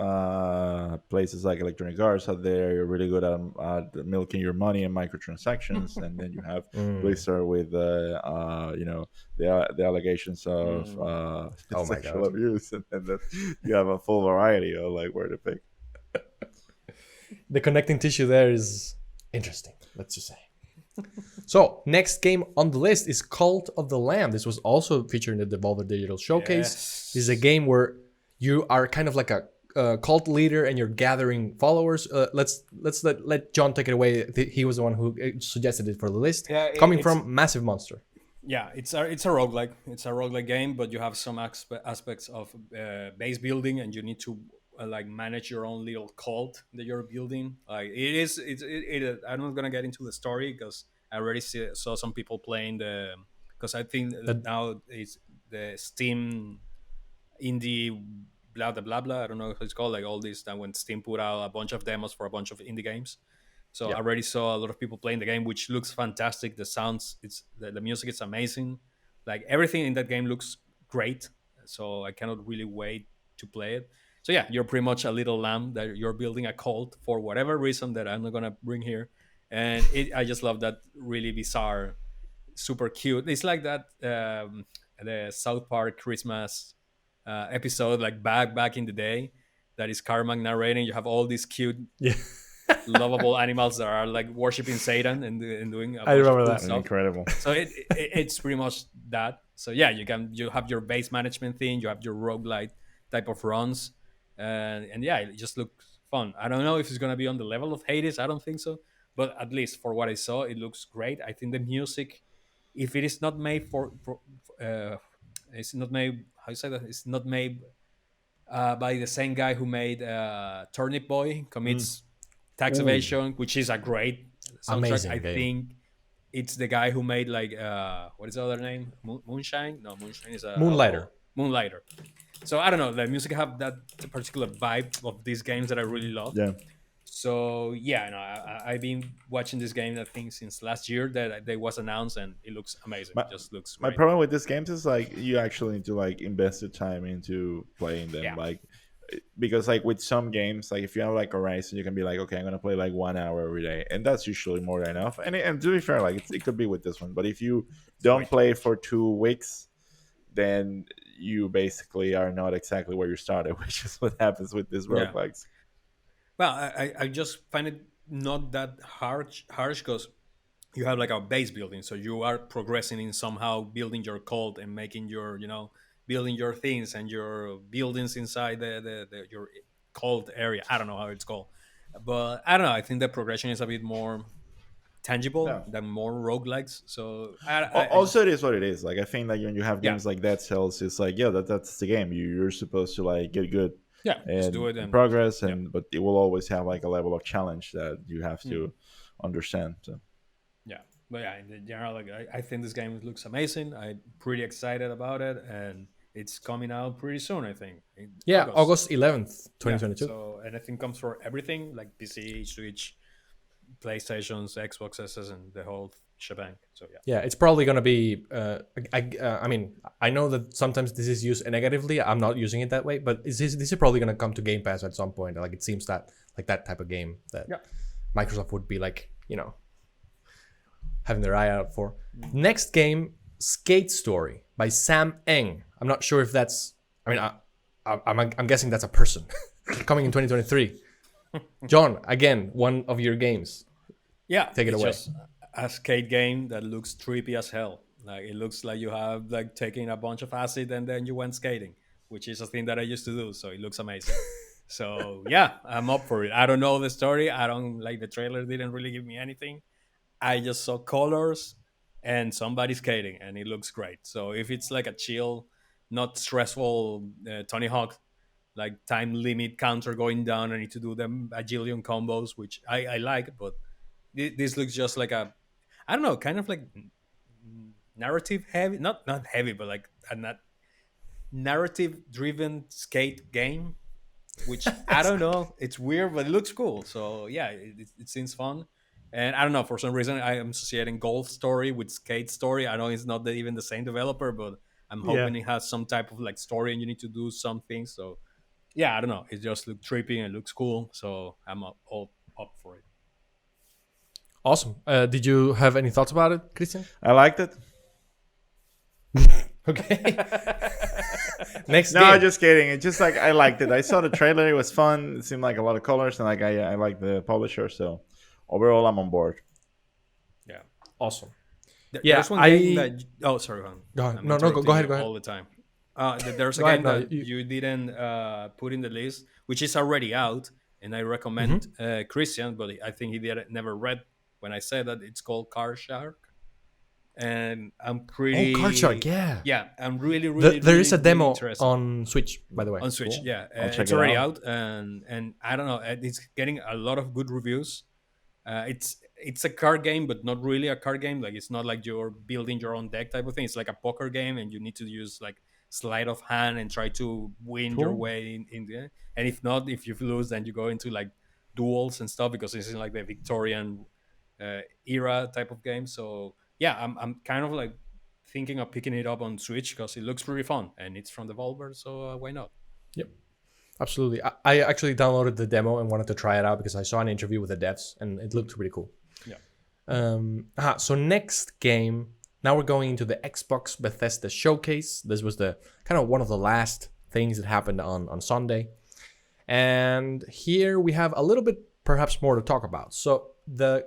places like Electronic Arts out there. You're really good at milking your money and microtransactions, and then you have Mm. Blizzard with you know the allegations of mm. Oh my sexual god. abuse, and then you have a full variety of like where to pick. The connecting tissue there is interesting, let's just say. So, next game on the list is Cult of the Lamb. This was also featured in the Devolver Digital Showcase. This is a Yes. game where you are kind of like a cult leader and you're gathering followers. Let John take it away. He was the one who suggested it for the list. Yeah, Coming it's from Massive Monster. yeah, it's a roguelike. It's a roguelike game, but you have some aspects of base building, and you need to like manage your own little cult that you're building. Like it is, I'm not gonna get into the story because I already saw some people playing the. Because I think That now it's the Steam indie blah blah blah blah. I don't know how it's called. Like all this that when Steam put out a bunch of demos for a bunch of indie games. So I yeah. already saw a lot of people playing the game, which looks fantastic. The sounds, the music is amazing. Like everything in that game looks great. So I cannot really wait to play it. So yeah, you're pretty much a little lamb that you're building a cult for whatever reason that I'm not gonna bring here. And I just love that really bizarre, super cute. It's like that the South Park Christmas episode, like back in the day, that is Carmack narrating. You have all these cute Yeah. lovable animals that are like worshiping Satan and doing a I bunch of remember cool that. stuff. Incredible. So it's pretty much that. So yeah, you have your base management thing, you have your roguelite type of runs, and yeah, it just looks fun. I don't know if it's gonna be on the level of Hades. I don't think so, but at least for what I saw, it looks great. I think the music, if it is not made for it's not made. How you say that? It's not made by the same guy who made Turnip Boy Mm. commits tax Ooh, evasion, which is a great soundtrack. I amazing game. think it's the guy who made like what is the other name? Moonshine? No, Moonshine is a Moonlighter. alcohol. Moonlighter. So I don't know. The music have that particular vibe of these games that I really love. Yeah. So yeah, no, I've been watching this game I think since last year that they was announced, and it looks amazing. My It just looks my great. problem with these games is like you actually need to like invest the time into playing them. Yeah, Like because like with some games, like if you have like Horizon, you can be like, okay, I'm gonna play like 1 hour every day, and that's usually more than enough. And to be fair, like it could be with this one, but if you it's don't great. play for 2 weeks, then you basically are not exactly where you started, which is what happens with these Yeah. roguelikes. Well, I just find it not that harsh because you have like a base building, so you are progressing in somehow building your cult and making your building your things and your buildings inside your cult area. I don't know how it's called, but I don't know. I think the progression is a bit more tangible No. than more roguelikes. So I Also, just it is what it is. Like I think like when you have yeah games like Dead Cells, it's like yeah, that's the game. You're supposed to like get good Yeah, just and do it and progress, yeah. and but it will always have like a level of challenge that you have to understand. So Yeah, but yeah, in general, like I think this game looks amazing. I'm pretty excited about it, and it's coming out pretty soon. I think in Yeah, August. August 11th, Yeah, 2022. so and I think comes for everything like PC, Switch, PlayStations, Xboxes, and the whole shebang. So yeah, Yeah, it's probably gonna be. I mean, I know that sometimes this is used negatively. I'm not using it that way, but this is probably gonna come to Game Pass at some point. Like it seems that like that type of game that yeah. Microsoft would be like, having their eye out for. Next game, Skate Story by Sam Eng. I'm not sure if that's. I mean, I'm guessing that's a person coming in 2023. John, again, one of your games. Yeah, Take it it's away. just a skate game that looks trippy as hell. Like it looks like you have like taken a bunch of acid and then you went skating, which is a thing that I used to do. So it looks amazing. So yeah, I'm up for it. I don't know the story. I don't like the trailer. Didn't really give me anything. I just saw colors and somebody skating, and it looks great. So if it's like a chill, not stressful Tony Hawk like time limit counter going down, I need to do them a jillion combos, which I like, but this looks just like a I don't know, kind of like narrative heavy, not heavy, but like a narrative driven skate game, which I don't know. It's weird, but it looks cool. So yeah, it seems fun. And I don't know, for some reason I am associating Golf Story with Skate Story. I know it's not even the same developer, but I'm Yeah. hoping it has some type of like story and you need to do something. So yeah, I don't know. It just looks trippy and it looks cool. So I'm all up for it. Awesome. Did you have any thoughts about it, Christian? I liked it. Okay. Next No, game. just kidding. It's just like I liked it. I saw the trailer. It was fun. It seemed like a lot of colors, and like I like the publisher. So overall, I'm on board. Yeah. Awesome. There- Yeah, there's one game that. Oh, sorry, Juan. Go ahead. I'm No, go interrupting ahead. you Go ahead. all the time. There's a Go ahead, game no, that you- you didn't put in the list, which is already out, and I recommend Christian, but I think he never read when I said that it's called Car Shark, and I'm pretty. Oh, Card Shark. Yeah. Yeah, I'm really. There is a really demo interested. on Switch, by the way. On Switch. Cool. Yeah, I'll check it's it already out. out, and I don't know, it's getting a lot of good reviews. It's a card game, but not really a card game. Like it's not like you're building your own deck type of thing. It's like a poker game, and you need to use like sleight of hand and try to win your Cool. way in there. And if not, if you lose, then you go into like duels and stuff because this is like the Victorian era type of game. So yeah, I'm kind of like thinking of picking it up on Switch because it looks pretty fun and it's from Devolver, so why not? Yep. Absolutely. I actually downloaded the demo and wanted to try it out because I saw an interview with the devs and it looked pretty cool. Yeah. So next game, now we're going into the Xbox Bethesda Showcase. This was the kind of one of the last things that happened on Sunday. And here we have a little bit perhaps more to talk about. So the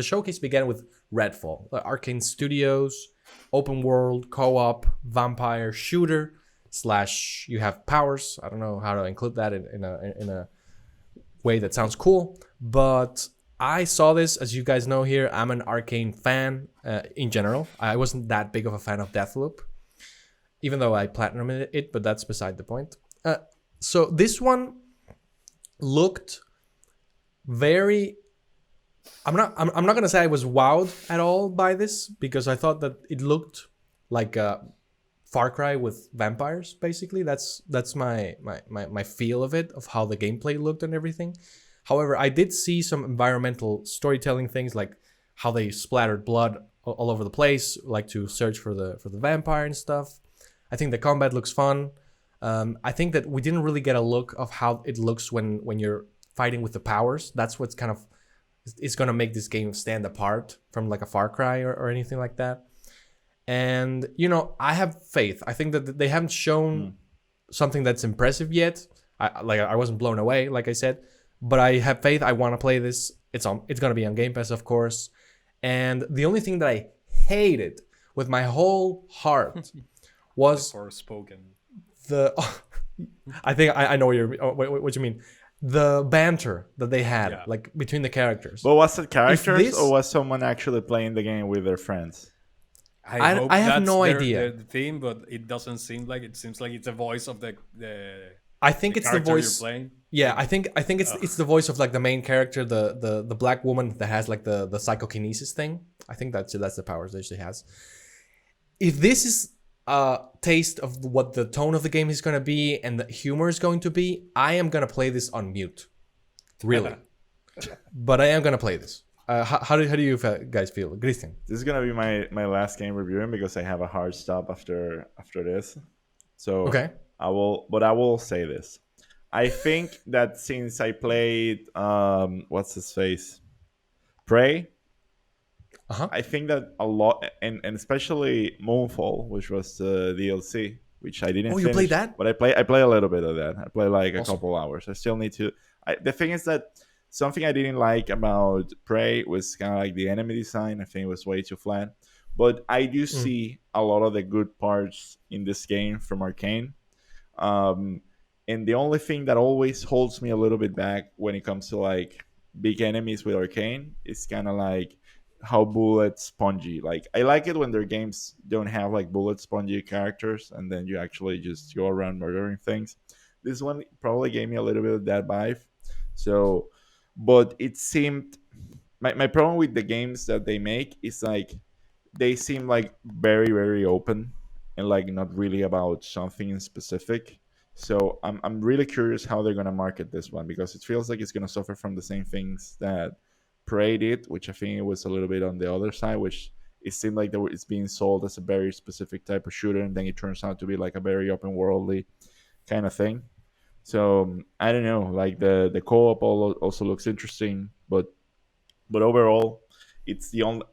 showcase began with Redfall, the Arcane Studios, open world, co-op, vampire shooter / you have powers. I don't know how to include that in a way that sounds cool, but I saw this, as you guys know here, I'm an Arcane fan in general. I wasn't that big of a fan of Deathloop, even though I platinumed it, but that's beside the point. So this one looked very... I'm not gonna say I was wowed at all by this because I thought that it looked like a Far Cry with vampires. Basically, that's my feel of it, of how the gameplay looked and everything. However, I did see some environmental storytelling things, like how they splattered blood all over the place, like to search for the vampire and stuff. I think the combat looks fun. I think that we didn't really get a look of how it looks when you're fighting with the powers. That's what's kind of is going to make this game stand apart from like a Far Cry or anything like that. And, I have faith. I think that they haven't shown something that's impressive yet. I wasn't blown away, like I said. But I have faith. I want to play this. It's going to be on Game Pass, of course. And the only thing that I hated with my whole heart was Forspoken. I think I know what you mean. The banter that they had, like between the characters. But was it characters this- or was someone actually playing the game with their friends? I hope have that's no idea. the theme, but it doesn't seem like it. Seems like it's a voice of the I think The it's the character you're voice. playing. Yeah, Like, I think it's the voice of like the main character, the black woman that has like the psychokinesis thing. I think that's the powers that she has. If this is a taste of what the tone of the game is gonna be and the humor is going to be, I am gonna play this on mute. Really, but I am gonna play this. How do you guys feel, Christian? This is gonna be my last game reviewing because I have a hard stop after this. So Okay. I will say this. I think that since I played what's his face? Prey, Uh huh. I think that a lot, and especially Moonfall, which was the DLC, which I didn't Oh, you played finish, that? but I play a little bit of that. I play like a Awesome. couple hours. I still need to. The thing is that something I didn't like about Prey was kind of like the enemy design. I think it was way too flat. But I do Mm. see a lot of the good parts in this game from Arcane. Um, and the only thing that always holds me a little bit back when it comes to like big enemies with Arcane is kind of like how bullet spongy. Like I like it when their games don't have like bullet spongy characters, and then you actually just go around murdering things. This one probably gave me a little bit of that vibe. So, but it seemed my problem with the games that they make is like they seem like very open and like not really about something in specific. So I'm really curious how they're gonna market this one because it feels like it's gonna suffer from the same things that Prey did, which I think it was a little bit on the other side, which it seemed like it's being sold as a very specific type of shooter, and then it turns out to be like a very open worldly kind of thing. So I don't know, like the co-op also looks interesting, but overall, it's the only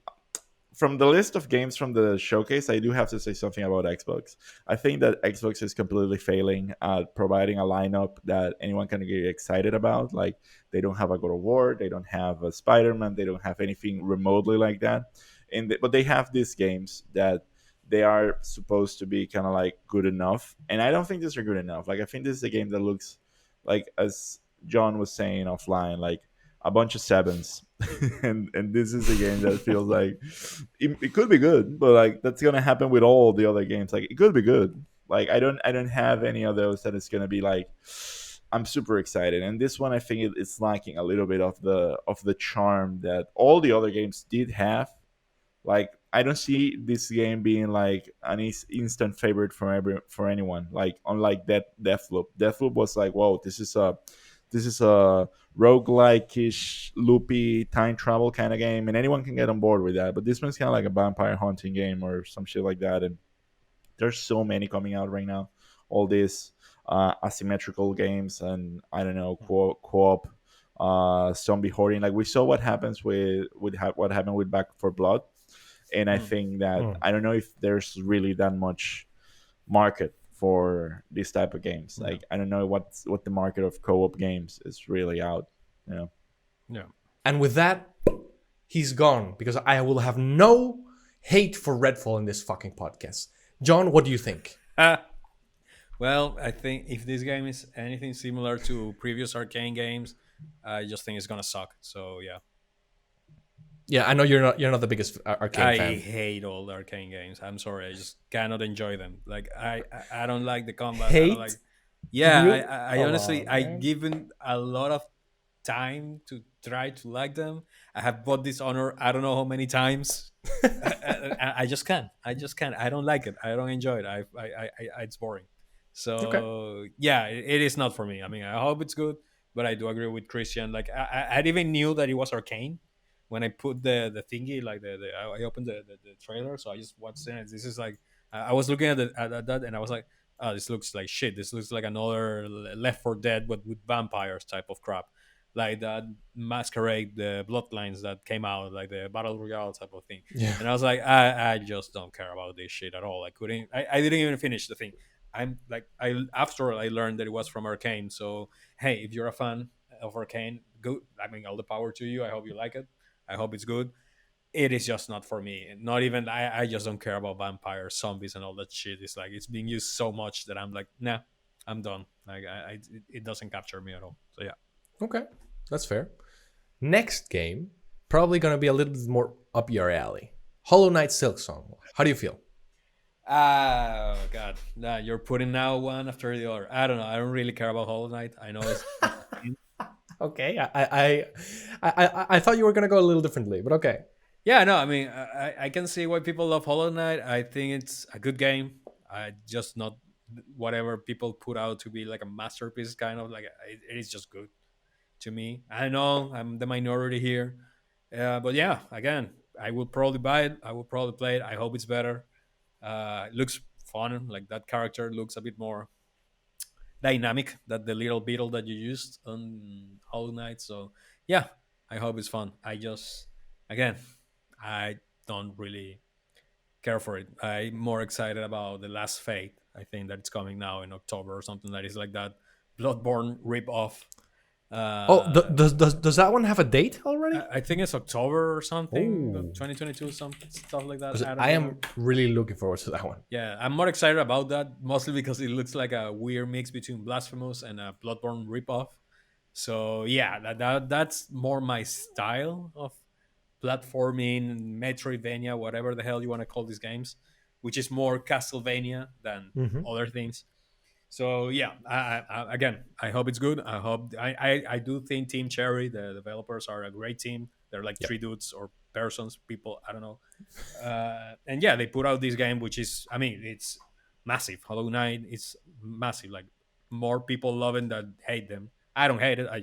from the list of games from the showcase, I do have to say something about Xbox. I think that Xbox is completely failing at providing a lineup that anyone can get excited about. Like they don't have a God of War, they don't have a Spider-Man, they don't have anything remotely like that. But they have these games that they are supposed to be kind of like good enough, and I don't think these are good enough. Like I think this is a game that looks like, as John was saying offline, like a bunch of sevens, and this is a game that feels like it could be good, but like that's gonna happen with all the other games. Like it could be good. Like I don't have any of those that it's gonna be like I'm super excited. And this one I think it's lacking a little bit of the charm that all the other games did have. Like I don't see this game being like an instant favorite for anyone. Like unlike that Deathloop. Deathloop was like, whoa, this is a roguelike-ish loopy time travel kind of game, and anyone can get on board with that. But this one's kind of like a vampire hunting game or some shit like that. And there's so many coming out right now. All these asymmetrical games, and I don't know, co-op zombie hoarding. Like we saw what happens what happened with Back for Blood, and I hmm. think that Mm. I don't know if there's really that much market for this type of games. Yeah. Like I don't know what the market of co-op games is really out. You know. Yeah. And with that, he's gone because I will have no hate for Redfall in this fucking podcast. John, what do you think? Well, I think if this game is anything similar to previous Arcane games, I just think it's gonna suck. So yeah, Yeah, I know you're not the biggest Arcane I fan. hate all the Arcane games. I'm sorry, I just cannot enjoy them. Like I don't like the combat. I don't like. Hate? Yeah, Real? I Come honestly on, I man. given a lot of time to try to like them. I have bought Dishonor I don't know how many times. I just can't. I just can't. I don't like it. I don't enjoy it. It's boring. Okay. So yeah, it is not for me. I mean, I hope it's good, but I do agree with Christian. Like I even knew that it was Arcane when I put the thingy, like I opened the trailer, so I just watched it. And this is like I was looking at that, and I was like, oh, this looks like shit. This looks like another Left 4 Dead, but with vampires type of crap, like that Masquerade, the Bloodlines that came out, like the Battle Royale type of thing. Yeah. And I was like, I just don't care about this shit at all. I didn't even finish the thing. I'm like, after I learned that it was from Arcane. So hey, if you're a fan of Arcane, go. I mean, all the power to you. I hope you like it. I hope it's good. It is just not for me. Not even I just don't care about vampires, zombies, and all that shit. It's like it's being used so much that I'm like, nah, I'm done. Like it doesn't capture me at all. So yeah. Okay. That's fair. Next game, probably gonna be a little bit more up your alley. Hollow Knight Silk Song. How do you feel? Oh god, nah, you're putting now one after the other. I don't know. I don't really care about Hollow Knight. I know it's Okay, I thought you were gonna go a little differently, but okay. yeah, no. I mean, I can see why people love Hollow Knight. I think it's a good game. I just not whatever people put out to be like a masterpiece. Kind of like it is just good to me. I know I'm the minority here, but yeah, again, I will probably buy it. I will probably play it. I hope it's better. It looks fun. Like that character looks a bit more dynamic than the little beetle that you used on Hollow Knight. So yeah, I hope it's fun. I just again, I don't really care for it. I'm more excited about the Last Fate. I think that it's coming now in October or something that is like that Bloodborne rip off. Oh, Uh, does that one have a date already? I think it's October or something, Oh, 2022, some stuff like that. 'cause I don't I remember. am really looking forward to that one. Yeah, I'm more excited about that mostly because it looks like a weird mix between Blasphemous and a Bloodborne ripoff. So yeah, that's more my style of platforming, Metroidvania, whatever the hell you want to call these games, which is more Castlevania than Hmm. other things. So yeah, again, I hope it's good. I hope I do think Team Cherry, the developers, are a great team. They're like Yep. three dudes or persons, people, I don't know. And yeah, they put out this game, which is, I mean, it's massive. Hollow Knight is massive. Like more people love it than hate them. I don't hate it. I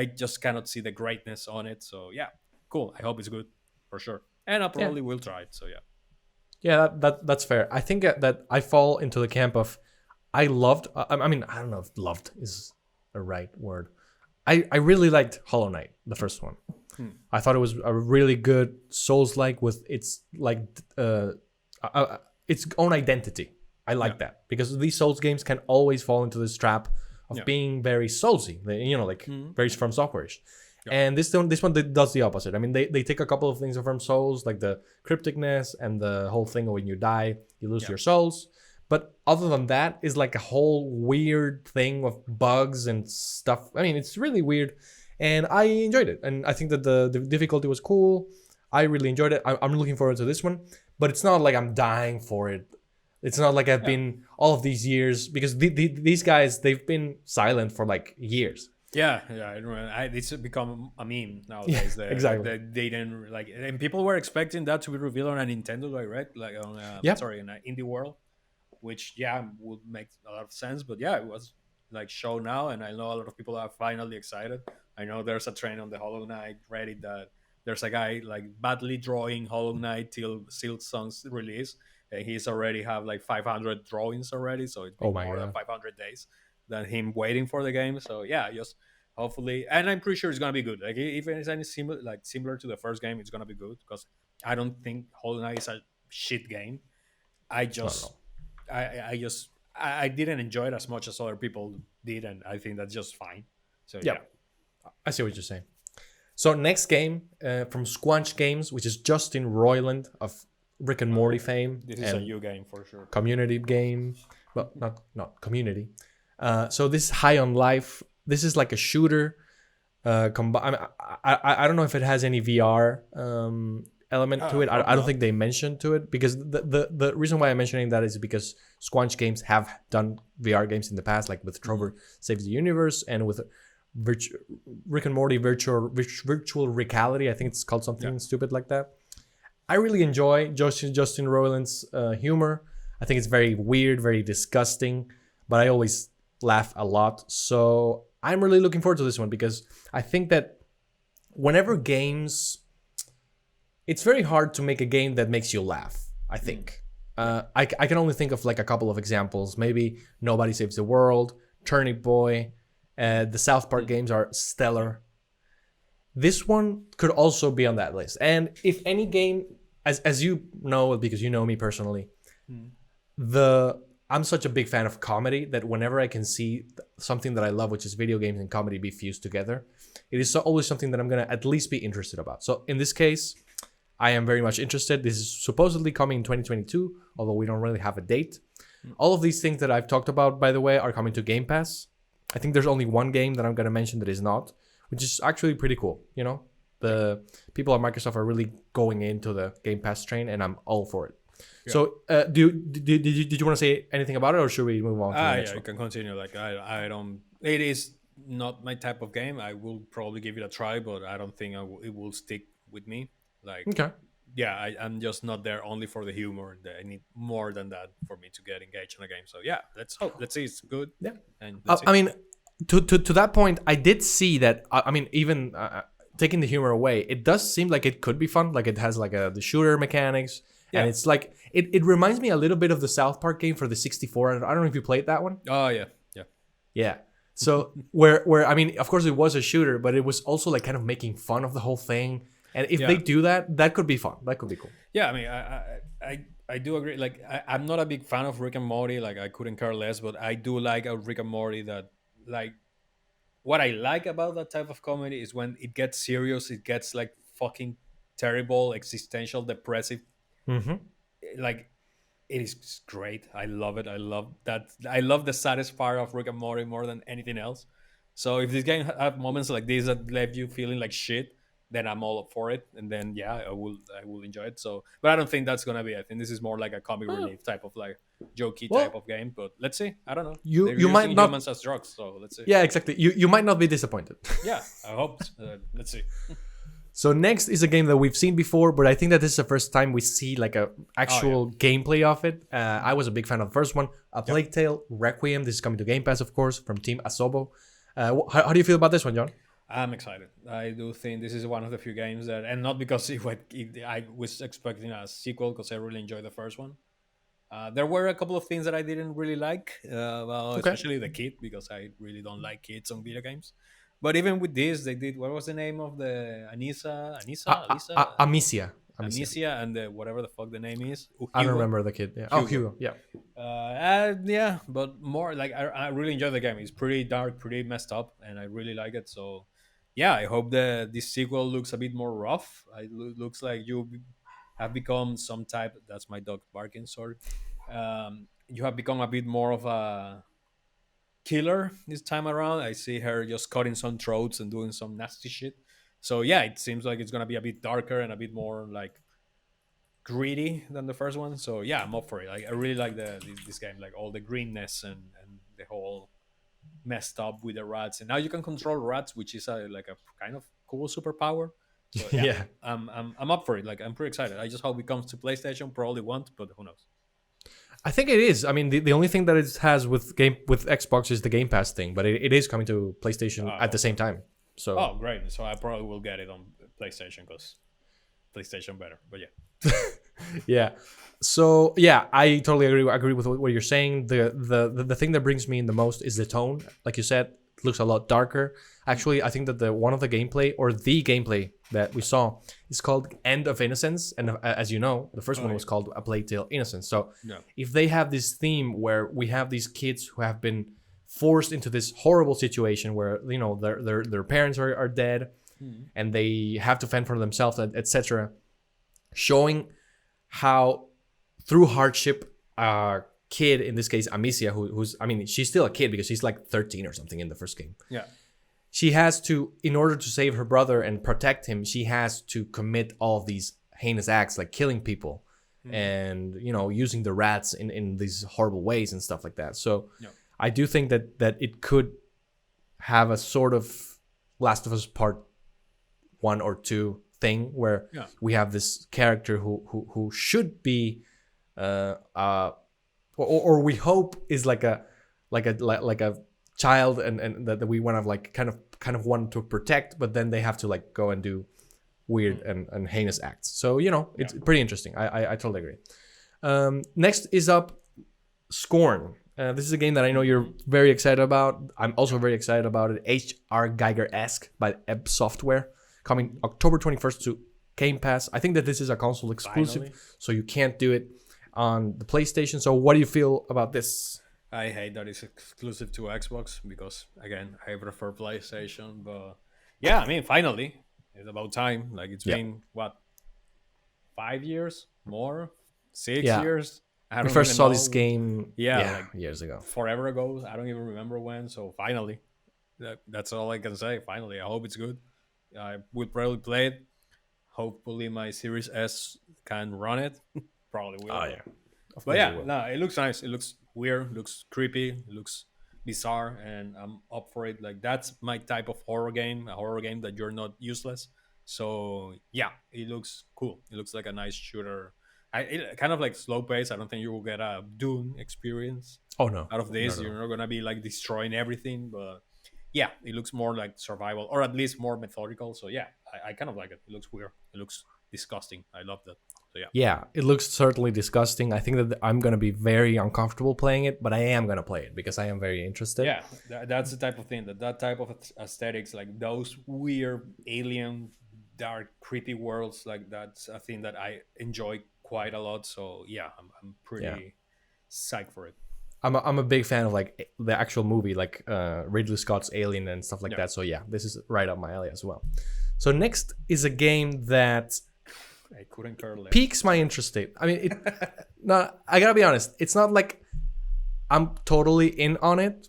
just cannot see the greatness on it. So yeah, cool. I hope it's good for sure. And I Yeah, probably will try it. So yeah. yeah, that's fair. I think that I fall into the camp of I loved. I mean, I don't know if loved is the right word. I really liked Hollow Knight, the first one. Hmm. I thought it was a really good Souls-like with its own identity. I like Yeah. that because these Souls games can always fall into this trap of Yeah. being very Soulsy. Like Mhm. very from software-ish. Yeah. And this one does the opposite. I mean, they take a couple of things from Souls, like the crypticness and the whole thing of when you die, you lose Yeah. your souls. But other than that, is like a whole weird thing of bugs and stuff. I mean, it's really weird, and I enjoyed it. And I think that the difficulty was cool. I really enjoyed it. I'm looking forward to this one, but it's not like I'm dying for it. It's not like I've Yeah. been all of these years because these guys, they've been silent for like years. Yeah, I remember. It's become a meme nowadays. Yeah, exactly. They didn't like, and people were expecting that to be revealed on a Nintendo Direct, like on Yeah. sorry, in an indie world, which yeah would make a lot of sense. But yeah, it was like show now, and I know a lot of people are finally excited. I know there's a trend on the Hollow Knight Reddit that there's a guy like badly drawing Hollow Knight till Silksong's release, and he's already have like 500 drawings already, so it's Oh been my more than god. 500 days than him waiting for the game. So yeah, just hopefully, and I'm pretty sure it's gonna be good. Like if it's any similar to the first game, it's gonna be good because I don't think Hollow Knight is a shit game. I Not at just all. I didn't enjoy it as much as other people did, and I think that's just fine. So Yeah. yeah, I see what you're saying. So next game from Squanch Games, which is Justin Roiland of Rick and Morty fame this is a and you game for sure. Community game, but not Community. So this is High on Life. This is like a shooter. I don't know if it has any VR element to it. hope I don't not. think they mentioned to it because the reason why I'm mentioning that is because Squanch Games have done VR games in the past, like with Trover Saves the Universe and with Rick and Morty virtual reality. I think it's called something stupid like that. I really enjoy Justin Roiland's humor. I think it's very weird, very disgusting, but I always laugh a lot. So I'm really looking forward to this one because I think that whenever games, it's very hard to make a game that makes you laugh. I think I can only think of like a couple of examples. Maybe Nobody Saves the World, Turnip Boy. The South Park games are stellar. This one could also be on that list. And if any game, as you know, because you know me personally, I'm such a big fan of comedy that whenever I can see something that I love, which is video games and comedy, be fused together, it is always something that I'm gonna at least be interested about. So in this case, I am very much interested. This is supposedly coming in 2022, although we don't really have a date. All of these things that I've talked about, by the way, are coming to Game Pass. I think there's only one game that I'm gonna mention that is not, which is actually pretty cool. The people at Microsoft are really going into the Game Pass train, and I'm all for it. Yeah. So, did you want to say anything about it, or should we move on to the next Yeah, you one? can continue. Like I don't. It is not my type of game. I will probably give it a try, but I don't think it will stick with me. Like, Okay. yeah, I'm just not there only for the humor. I need more than that for me to get engaged in a game. So yeah, let's hope. Let's see. It's good, Yeah. and let's see. I mean, to that point, I did see that. I mean, even taking the humor away, it does seem like it could be fun. Like it has like the shooter mechanics, and Yeah. it's like it reminds me a little bit of the South Park game for the 64. I don't know if you played that one. Oh yeah, yeah, Yeah. So where I mean, of course it was a shooter, but it was also like kind of making fun of the whole thing. And if they yeah. do that, that could be fun. That could be cool. Yeah, I mean, I do agree. Like, I'm not a big fan of Rick and Morty. Like, I couldn't care less, but I do like a Rick and Morty that, like, what I like about that type of comedy is when it gets serious, it gets like fucking terrible, existential, depressive. Hmm. Like, it is great. I love it. I love that. I love the saddest part of Rick and Morty more than anything else. So if this game have moments like this that leave you feeling like shit, then I'm all up for it. And then yeah, I will enjoy it. So, but I don't think that's gonna be. I think this is more like a comic relief type of like jokey type Well, of game. But let's see. I don't know. you They're you might using not. humans as drugs, so let's see. Yeah, exactly. You might not be disappointed. Yeah, I hope. Let's see. So next is a game that we've seen before, but I think that this is the first time we see like a actual gameplay of it. I was a big fan of the first one, A Plague Tale Requiem. This is coming to Game Pass, of course, from Team Asobo. How do you feel about this one, John? I'm excited. I do think this is one of the few games that, and not because I was expecting a sequel because I really enjoyed the first one. There were a couple of things that I didn't really like, well, Okay. especially the kid because I really don't like kids on video games. But even with this, they did. What was the name of the Alisa, Amicia. Amicia. Amicia, and the, whatever the fuck the name is? I don't Hugo. remember the kid. Yeah. Oh, Hugo. Yeah. Yeah, but more like I really enjoy the game. It's pretty dark, pretty messed up, and I really like it. So, yeah, I hope that this sequel looks a bit more rough. Looks like you have become some type. That's my dog barking. Sorry. You have become a bit more of a killer this time around. I see her just cutting some throats and doing some nasty shit. So yeah, it seems like it's gonna be a bit darker and a bit more like greedy than the first one. So yeah, I'm up for it. Like, I really like this game, like all the greenness and the whole messed up with the rats. And now you can control rats, which is like a kind of cool superpower. So yeah, Yeah. I'm up for it. Like, I'm pretty excited. I just hope it comes to PlayStation. Probably won't, but who knows? I think it is. I mean, the only thing that it has with Xbox is the Game Pass thing, but it is coming to PlayStation at the same time. So Oh, great! So I probably will get it on PlayStation because PlayStation better. But yeah, yeah. So yeah, I totally agree with what you're saying. The thing that brings me in the most is the tone. Like you said, it looks a lot darker. Actually, I think that the one of the gameplay or the gameplay that we saw is called End of Innocence, and as you know, the first one was called A Plague Tale Innocence. So yeah, if they have this theme where we have these kids who have been forced into this horrible situation where their parents are dead and they have to fend for themselves, etc., showing how through hardship a kid, in this case Amicia, who's I mean she's still a kid because she's like 13 or something in the first game, yeah, she has to, in order to save her brother and protect him, she has to commit all of these heinous acts like killing people and using the rats in these horrible ways and stuff like that. So yeah. I do think that it could have a sort of Last of Us Part 1 or 2 thing where Yeah. we have this character who should be or we hope is like a child and that we want to like kind of want to protect, but then they have to like go and do weird and heinous acts. So it's pretty interesting. I totally agree. Next is up Scorn. This is a game that I know you're very excited about. I'm also very excited about it. H.R. Geiger-esque by Ebb Software, coming October 21st to Game Pass. I think that this is a console exclusive, Finally. so you can't do it on the PlayStation. So what do you feel about this? I hate that it's exclusive to Xbox because again, I prefer PlayStation. But yeah, I mean, finally, it's about time. Like it's been what, 5 years, more, 6 years. I We don't first even saw know. this game Yeah, like years ago. forever ago. I don't even remember when. So finally, that's all I can say. Finally, I hope it's good. I would probably play it. Hopefully, my Series S can run it. probably will. Oh yeah. Of But course it yeah, will. no, it looks nice. It looks weird. Looks creepy. It looks bizarre, and I'm up for it. Like that's my type of horror game. A horror game that you're not useless. So yeah, it looks cool. It looks like a nice shooter. Kind of like slow pace. I don't think you will get a Dune experience Oh no. out of No, this. no, You're no. not gonna be like destroying everything, but yeah, it looks more like survival, or at least more methodical. So yeah, I kind of like it. It looks weird. It looks disgusting. I love that. So yeah. Yeah, it looks certainly disgusting. I think that I'm gonna be very uncomfortable playing it, but I am gonna play it because I am very interested. Yeah, that's the type of thing that type of aesthetics, like those weird alien dark creepy worlds, like that's a thing that I enjoy quite a lot. So yeah, I'm Yeah. pretty psyched for it. I'm a big fan of like the actual movie, like Ridley Scott's Alien and stuff like Yeah. that. So yeah, this is right up my alley as well. So next is a game that I couldn't care less. piques my interest. I mean, it. Not. I gotta be honest. It's not like I'm totally in on it.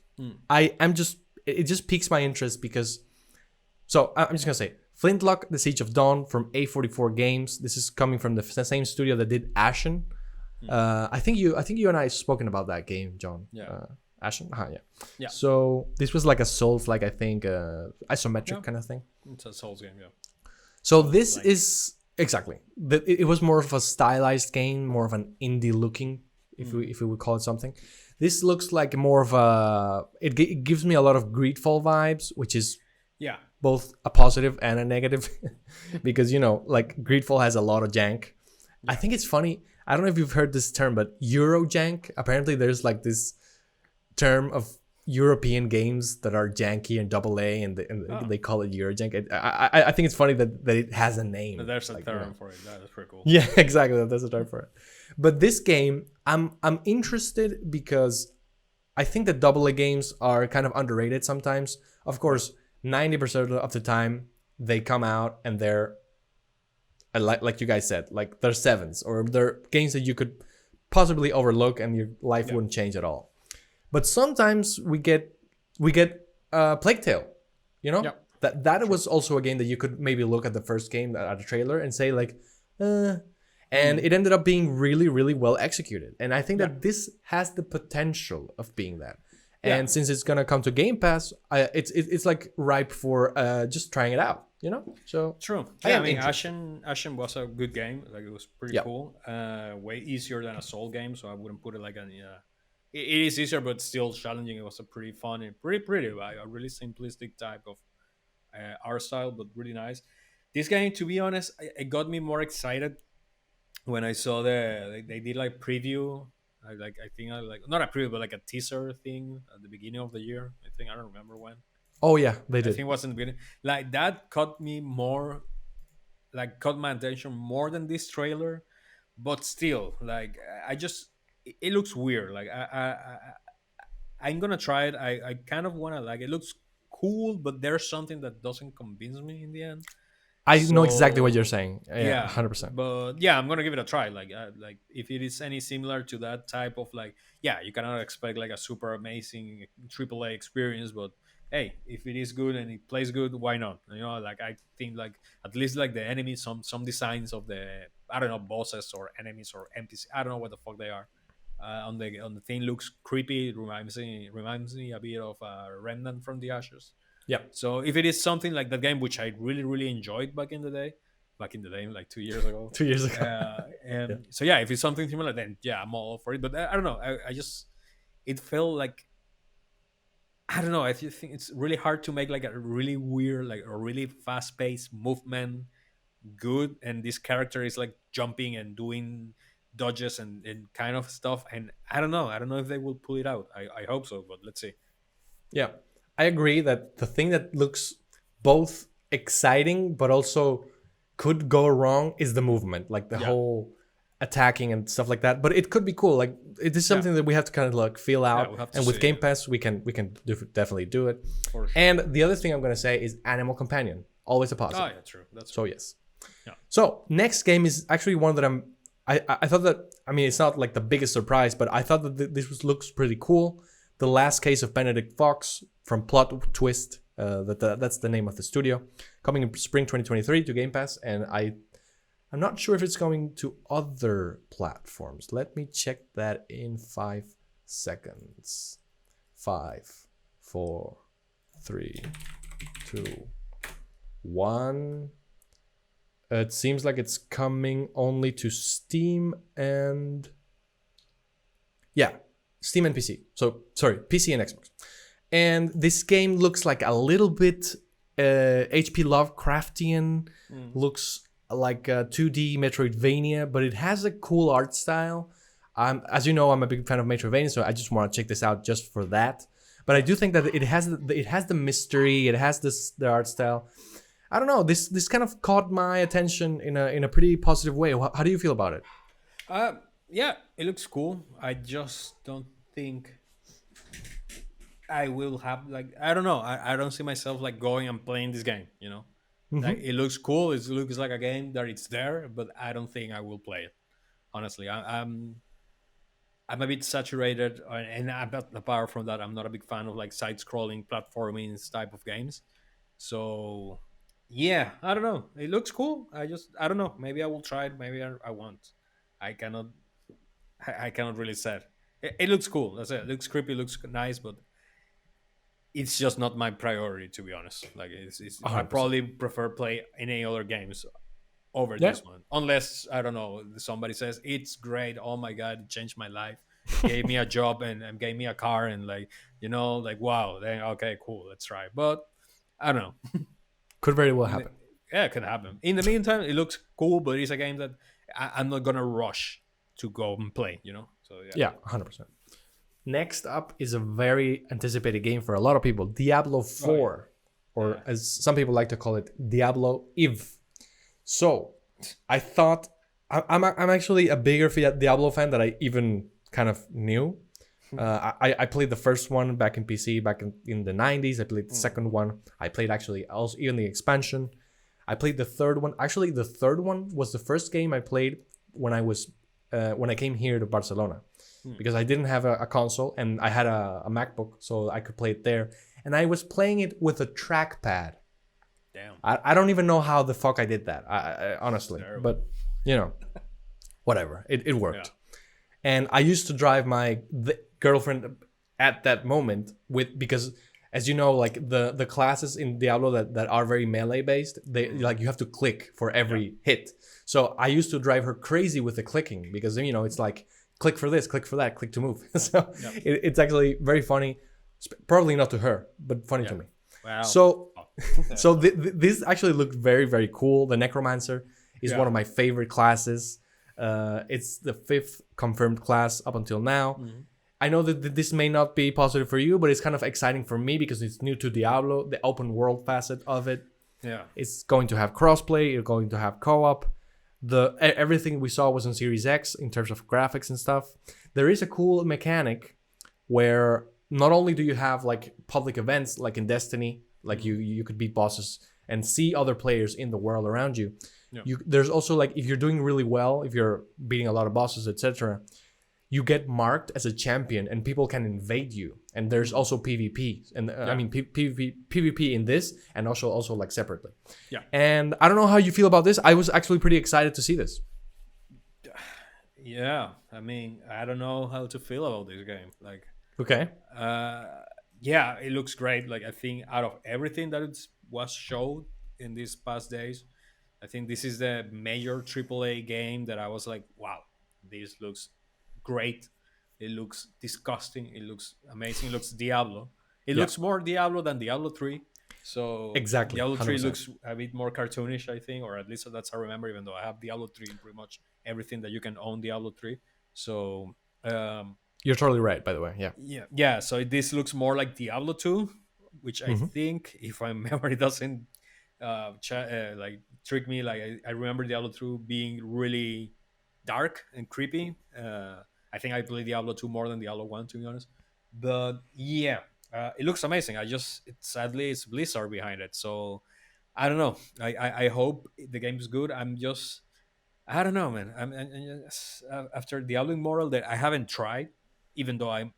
I am just. It just piques my interest because. So I'm just gonna say Flintlock: The Siege of Dawn from A44 Games. This is coming from the same studio that did Ashen. I think you and I have spoken about that game, John. Yeah. Ashen. Yeah. Yeah. So this was like a Souls, like I think, isometric Yeah. kind of thing. It's a Souls game, yeah. So this Like- is exactly. It was more of a stylized game, more of an indie looking, if we would call it something. This looks like more of a. It gives me a lot of Greedfall vibes, which is Yeah. both a positive and a negative, because like Greedfall has a lot of jank. I think it's funny. I don't know if you've heard this term, but Euro jank. Apparently, there's like this term of European games that are janky and double A, and they call it Euro jank. I think it's funny that it has a name. But there's a like, term for it. That's pretty cool. Yeah, exactly. That's a term for it. But this game, I'm interested because I think that double A games are kind of underrated sometimes. Of course, 90% of the time they come out and they're like you guys said, like they're sevens or they're games that you could possibly overlook and your life wouldn't change at all. But sometimes we get Plague Tale, Yeah. that was also a game that you could maybe look at the first game at the trailer and say like, and it ended up being really, really well executed. And I think that this has the potential of being that. And since it's gonna come to Game Pass, it's like ripe for just trying it out, So True. I Yeah, I am mean, interested. Ashen was a good game. Like it was pretty Yeah. cool. Way easier than a Soul game, so I wouldn't put it like an. It is easier, but still challenging. It was a pretty fun and pretty, like a really simplistic type of art style, but really nice. This game, to be honest, it got me more excited when I saw they did like preview. I think not a preview, but like a teaser thing at the beginning of the year. I don't remember when. Oh yeah, they I did. think it was in the beginning. Like that caught me more, like caught my attention more than this trailer. But still, like I just it looks weird. Like I'm gonna try it. I kind of wanna like it looks cool, but there's something that doesn't convince me in the end. I know exactly what So, you're saying. Yeah, 100%. But yeah, I'm gonna give it a try. Like if it is any similar to that type of like, yeah, you cannot expect like a super amazing AAA experience, but hey, if it is good and it plays good, why not? Like I think like at least like the enemies, some designs of the I don't know bosses or enemies or NPC, I don't know what the fuck they are. On the thing looks creepy. It reminds me a bit of Remnant from the Ashes. Yeah. So if it is something like that game, which I really, really enjoyed back in the day, like 2 years ago. 2 years ago. And so yeah, if it's something similar, then yeah, I'm all for it. But I don't know. I just it felt like I don't know. I think it's really hard to make like a really weird, like a really fast paced movement good, and this character is like jumping and doing dodges and kind of stuff. And I don't know. I don't know if they will pull it out. I hope so, but let's see. Yeah, I agree that the thing that looks both exciting but also could go wrong is the movement, like the whole attacking and stuff like that. But it could be cool. Like it is something that we have to kind of like feel out. we'll have to and with see, Game Pass, we can definitely do it. For sure. And the other thing I'm gonna say is Animal Companion, always a positive. Oh yeah, true. That's So yes. Yeah. So next game is actually one that I thought that, I mean, it's not like the biggest surprise, but I thought that looks pretty cool. The Last Case of Benedict Fox from Plot Twist. That's the name of the studio. Coming in spring 2023 to Game Pass, and I I'm not sure if it's coming to other platforms. Let me check that in 5 seconds. Five, four, three, two, one. It seems like it's coming only to Steam and yeah, Steam and PC. So sorry, PC and Xbox. And this game looks like a little bit HP Lovecraftian. Looks like a 2D Metroidvania, but it has a cool art style. As you know, I'm a big fan of Metroidvania, so I just want to check this out just for that. But I do think that it has the mystery, it has the art style. I don't know. This kind of caught my attention in a pretty positive way. How do you feel about it? Yeah, it looks cool. I just don't think I will have like I don't know. I don't see myself like going and playing this game. You know, like it looks cool. It looks like a game that it's there, but I don't think I will play it. Honestly, I'm a bit saturated, and I'm not apart from that. I'm not a big fan of like side-scrolling platforming type of games. So yeah, I don't know. It looks cool. I don't know. Maybe I will try it. Maybe I won't. I cannot. I cannot really say. It looks cool. That's it. It looks creepy. Looks nice, but it's just not my priority to be honest. Like it's I 100%. probably prefer play any other games over Yeah. this one, unless I don't know somebody says it's great. Oh my god, it changed my life. Gave me a job and gave me a car and like like wow. Then okay, cool. Let's try. But I don't know. Could very well happen. Yeah, it can happen. In the meantime, it looks cool, but it's a game that I'm not gonna rush to go and play. So yeah. Yeah, 100%. Next up is a very anticipated game for a lot of people, Diablo 4, or as some people like to call it, Diablo Eve. So I thought I'm actually a bigger Diablo fan than I even kind of knew. I played the first one back in PC back in the 90s. I played the second one. I played actually also even the expansion. I played the third one. Actually, the third one was the first game I played when I came here to Barcelona, because I didn't have a console and I had a MacBook, so I could play it there. And I was playing it with a trackpad. Damn. I don't even know how the fuck I did that. I honestly, Terrible. but whatever. It worked. Yeah. And I used to drive my girlfriend at that moment because as you know, like the classes in Diablo that are very melee based, they like you have to click for every hit. So I used to drive her crazy with the clicking because it's like click for this, click for that, click to move. So it's actually very funny. Probably not to her, but funny to me. Wow. So so this actually looked very, very cool. The Necromancer is one of my favorite classes. It's the 5th confirmed class up until now. I know that this may not be positive for you, but it's kind of exciting for me because it's new to Diablo, the open world facet of it. Yeah. It's going to have crossplay. It's going to have co-op. Everything we saw was on Series X in terms of graphics and stuff. There is a cool mechanic where not only do you have like public events like in Destiny, like you could beat bosses and see other players in the world around you. There's also like if you're doing really well, if you're beating a lot of bosses, etc., you get marked as a champion and people can invade you. And there's also PvP. And I mean PvP in this and also like separately. Yeah. And I don't know how you feel about this. I was actually pretty excited to see this. Yeah. I mean, I don't know how to feel about this game. Like, Okay. yeah, it looks great. Like, I think out of everything that was showed in these past days, I think this is the major AAA game that I was like, wow, this looks great. It looks disgusting. It looks amazing. It looks Diablo. It looks more Diablo than Diablo 3. So Exactly, Diablo 3 100%. looks a bit more cartoonish, I think, or at least that's how I remember, even though I have Diablo 3 in pretty much everything that you can own Diablo 3. So You're totally right, by the way. Yeah. yeah. So this looks more like Diablo 2, which I think, if my memory doesn't like trick me, like I remember Diablo 2 being really dark and creepy. I think I played Diablo 2 more than Diablo 1, to be honest. But yeah, it looks amazing. Sadly, it's Blizzard behind it. So I don't know. I hope the game's good. I don't know, man. I'm just, after Diablo Immortal that I haven't tried, even though I'm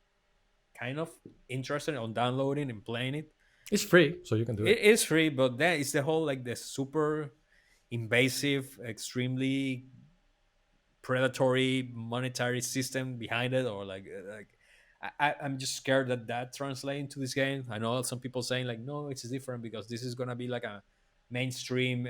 kind of interested on downloading and playing it. It's free, so you can do It it. is free, but then it's the whole like the super invasive, extremely predatory monetary system behind it, or like I'm just scared that that translates into this game. I know some people saying like, no, it's different because this is gonna be like a mainstream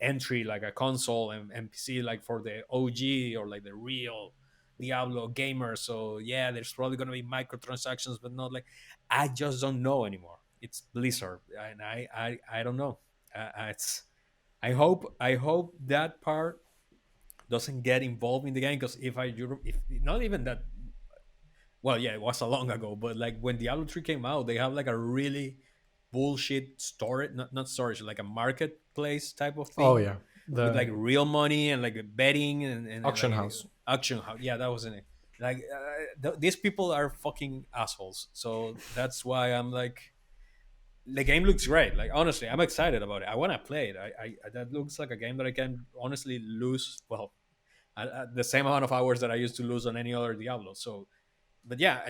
entry, like a console and PC, like for the OG or like the real Diablo gamer. So yeah, there's probably gonna be microtransactions, but not like, I just don't know anymore. It's Blizzard, and I don't know. It's I hope that part doesn't get involved in the game, because if not even that, well, yeah, it was a long ago, but like when Diablo 3 came out, they have like a really bullshit storage, not storage, like a marketplace type of Oh thing yeah, with like the real money and like betting and auction like house. auction house. Yeah, that was in it. Like these people are fucking assholes. So that's why I'm like, the game looks great. Like honestly, I'm excited about it. I want to play it. That looks like a game that I can honestly lose. Well, the same amount of hours that I used to lose on any other Diablo. So, but yeah,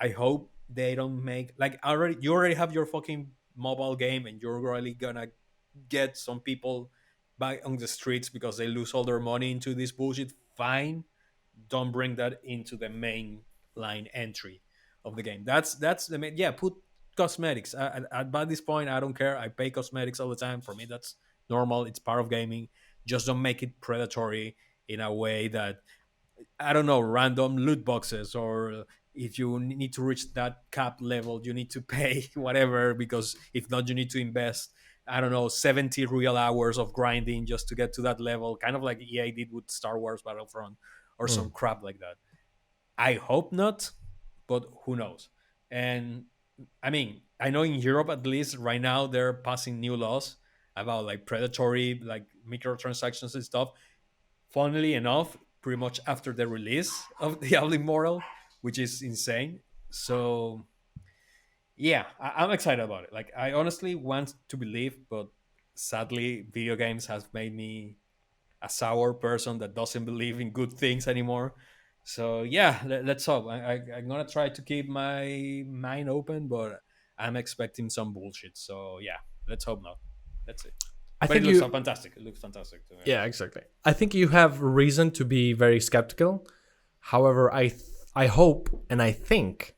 I hope they don't make like, already you already have your fucking mobile game, and you're really gonna get some people back on the streets because they lose all their money into this bullshit. Fine, don't bring that into the main line entry of the game. That's the main. Yeah, put cosmetics. By this point, I don't care. I pay cosmetics all the time. For me, that's normal. It's part of gaming. Just don't make it predatory in a way that, I don't know, random loot boxes, or if you need to reach that cap level, you need to pay whatever, because if not, you need to invest, I don't know, 70 real hours of grinding just to get to that level, kind of like EA did with Star Wars Battlefront or some Mm. crap like that. I hope not, but who knows? And I mean, I know in Europe at least right now they're passing new laws about like predatory, like microtransactions and stuff. Funnily enough, pretty much after the release of Diablo Immortal, which is insane. So yeah, I'm excited about it. Like I honestly want to believe, but sadly, video games has made me a sour person that doesn't believe in good things anymore. So yeah, let's hope. I'm gonna try to keep my mind open, but I'm expecting some bullshit. So yeah, let's hope not. That's it. I But it think looks you. fantastic. It looks fantastic to me. Yeah, exactly. I think you have reason to be very skeptical. However, I hope and I think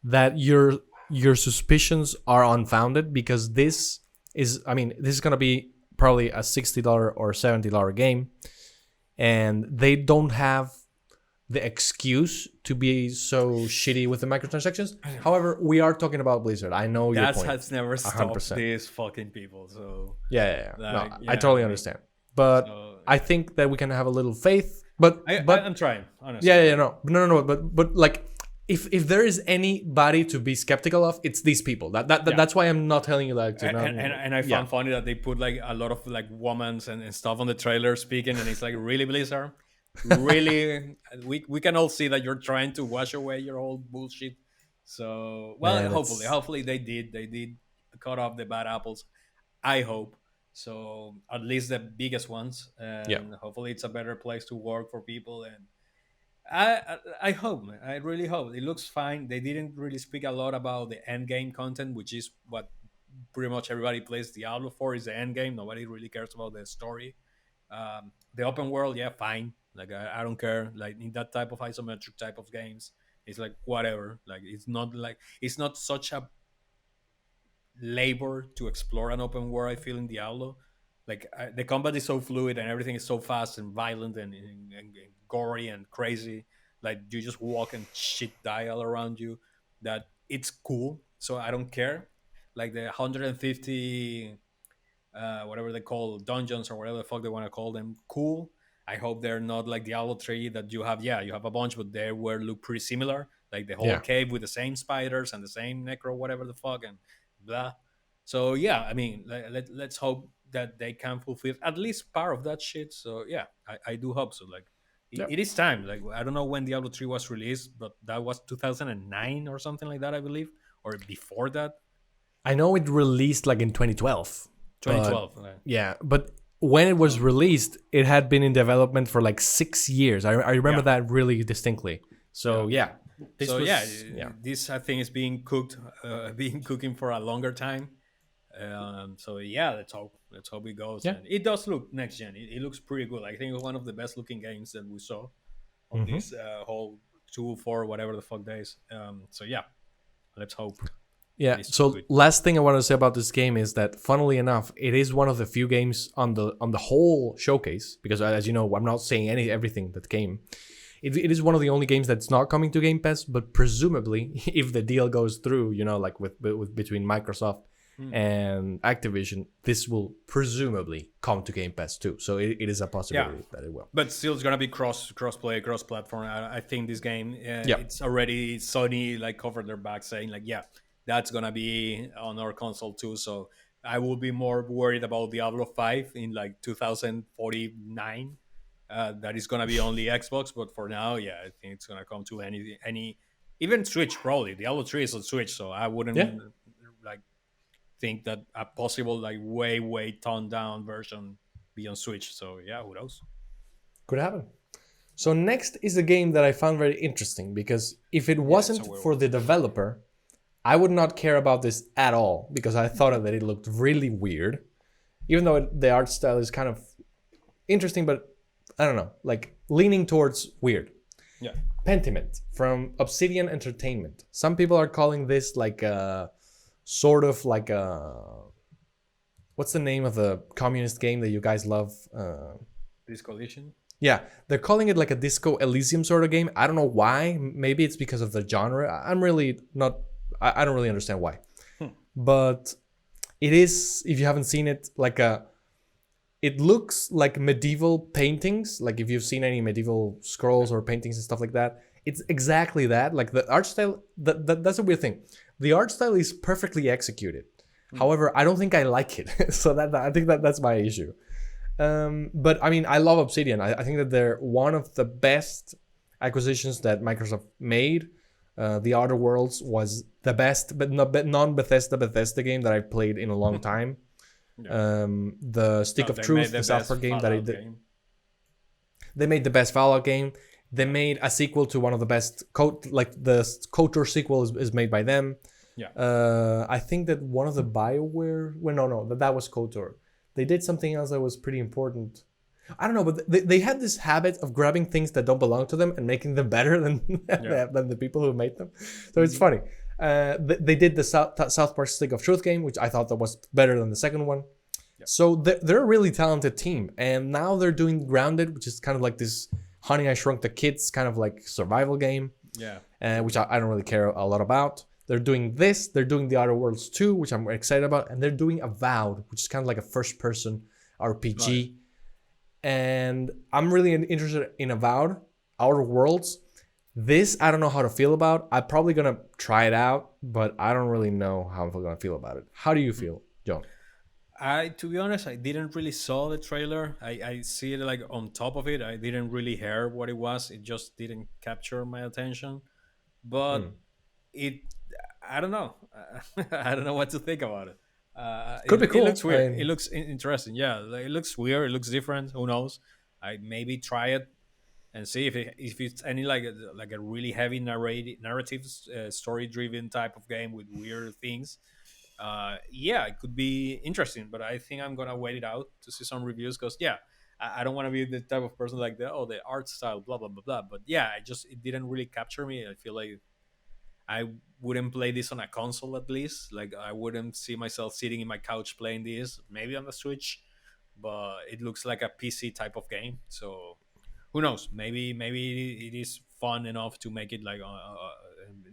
that your suspicions are unfounded, because this is, I mean, this is gonna be probably a $60 or $70 game, and they don't have the excuse to be so shitty with the microtransactions. However, we are talking about Blizzard. I know your That point. has never stopped 100%. these fucking people. So Yeah. No, like, I yeah, totally I mean, understand. But so I think that we can have a little faith. But I'm trying, honestly. yeah, no. But like, if there is anybody to be skeptical of, it's these people. Yeah. That's why I'm not telling you like to. And I found funny that they put like a lot of like women and stuff on the trailer speaking, and it's like, really, Blizzard, really, we can all see that you're trying to wash away your old bullshit. So well, Man, hopefully they did cut off the bad apples. I hope so, at least the biggest ones, yeah, and hopefully it's a better place to work for people. And I hope, man. I really hope it looks fine. They didn't really speak a lot about the end game content, which is what pretty much everybody plays Diablo for, is the end game. Nobody really cares about the story. The open world, yeah, fine. Like I don't care. Like in that type of isometric type of games, it's like whatever. Like it's not such a labor to explore an open world. I feel in Diablo, like the combat is so fluid and everything is so fast and violent and gory and crazy. Like you just walk and shit die all around you. That it's cool. So I don't care. Like the 150 whatever they call dungeons or whatever the fuck they want to call them, cool. I hope they're not like Diablo 3 that you have, yeah, you have a bunch, but they were look pretty similar. Like the whole yeah. cave with the same spiders and the same necro, whatever the fuck, and blah. So yeah, I mean, let's hope that they can fulfill at least part of that shit. So yeah, I do hope so. Like Yep. it is time. Like I don't know when Diablo 3 was released, but that was 2009 or something like that, I believe, or before that, I know it released like in 2012. But 2012. yeah, but when it was released, it had been in development for like 6 years. I remember Yeah. that really distinctly. So yeah, So was- yeah, this I think is being cooked, being cooking for a longer time. So yeah, let's hope it goes. Yeah. And it does look next gen. It looks pretty good. I think it's one of the best looking games that we saw on Hmm. this whole 2 4 whatever the fuck days. So yeah, let's hope Yeah. it is So good. last thing I want to say about this game is that, funnily enough, it is one of the few games on the whole showcase. Because as you know, I'm not saying everything that came. It is one of the only games that's not coming to Game Pass. But presumably, if the deal goes through, like with between Microsoft and Activision, this will presumably come to Game Pass too. So it is a possibility that it will. But still, it's gonna be cross-play, cross-platform. I think this game, Yeah. it's already Sony like covered their back, saying like, yeah, that's gonna be on our console too. So I will be more worried about Diablo 5 in like 2049. That is gonna be only Xbox, but for now, yeah, I think it's gonna come to any even Switch probably. Diablo 3 is on Switch, so I wouldn't Yeah. like think that a possible like way toned down version be on Switch. So yeah, who knows? Could happen. So next is a game that I found very interesting, because if it it's wasn't a werewolf. for the developer, I would not care about this at all, because I thought that it looked really weird. Even though the art style is kind of interesting, but I don't know, like leaning towards weird. Yeah. Pentiment from Obsidian Entertainment. Some people are calling this like a sort of like a, what's the name of the communist game that you guys love? This collision. Yeah, they're calling it like a Disco Elysium sort of game. I don't know why. Maybe it's because of the genre. I'm really not. I don't really understand why. But it is, if you haven't seen it, like a. It looks like medieval paintings. Like if you've seen any medieval scrolls or paintings and stuff like that, it's exactly that. Like the art style. That's a weird thing. The art style is perfectly executed. However, I don't think I like it. So I think that's my issue. But I mean, I love Obsidian. I think that they're one of the best acquisitions that Microsoft made. The Outer Worlds was the best, but non-Bethesda game that I've played in a long time. The Stick of They Truth, made the software game that I Fallout did. game. They made the best Fallout game. They made a sequel to one of the best like the KOTOR sequel is made by them. Yeah. I think that one of the BioWare. Well, no, that was KOTOR. They did something else that was pretty important. I don't know, but they had this habit of grabbing things that don't belong to them and making them better than than the people who made them. So it's funny. They did the South Park Stick of Truth game, which I thought that was better than the second one. Yeah. So they're a really talented team, and now they're doing Grounded, which is kind of like this Honey I Shrunk the Kids kind of like survival game. Yeah. Which I don't really care a lot about. They're doing this. They're doing The Outer Worlds 2, which I'm excited about, and they're doing Avowed, which is kind of like a first-person RPG. Right. And I'm really interested in Avowed, Outer Worlds. This, I don't know how to feel about. I'm probably going to try it out, but I don't really know how I'm going to feel about it. How do you feel, John? To be honest, I didn't really saw the trailer. I see it like on top of it. I didn't really hear what it was. It just didn't capture my attention. But I don't know. I don't know what to think about it. Could be cool. It looks weird. I mean, it looks interesting. Yeah, like, it looks weird. It looks different. Who knows? I maybe try it and see if it's any like a really heavy narrative story driven type of game with weird things. Yeah, it could be interesting, but I think I'm gonna wait it out to see some reviews because I don't want to be the type of person like the art style blah blah blah blah. But yeah, it didn't really capture me. I feel like I wouldn't play this on a console at least. Like I wouldn't see myself sitting in my couch playing this. Maybe on the Switch, but it looks like a PC type of game. So who knows? Maybe it is fun enough to make it like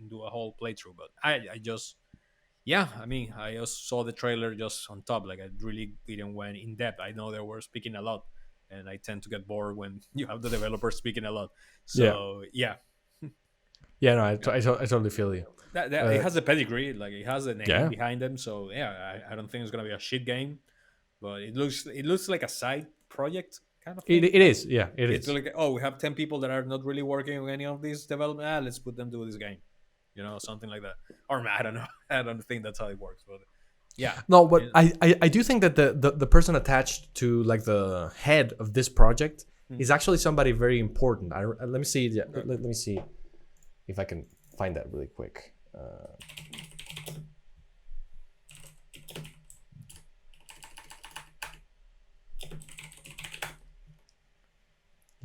do a whole playthrough. But I just I mean I just saw the trailer just on top. Like I really didn't went in depth. I know they were speaking a lot, and I tend to get bored when you have the developer speaking a lot. So yeah. Yeah, no, I totally feel you. It has a pedigree, like it has a name Yeah. behind them. So I don't think it's gonna be a shit game, but it looks like a side project kind of thing. It is, yeah, It's like, oh, we have 10 people that are not really working on any of these development. Let's put them to this game, something like that. Or I don't know. I don't think that's how it works, but yeah. No, but I do think that the person attached to like the head of this project is actually somebody very important. Let me see. Yeah, let me see if I can find that really quick.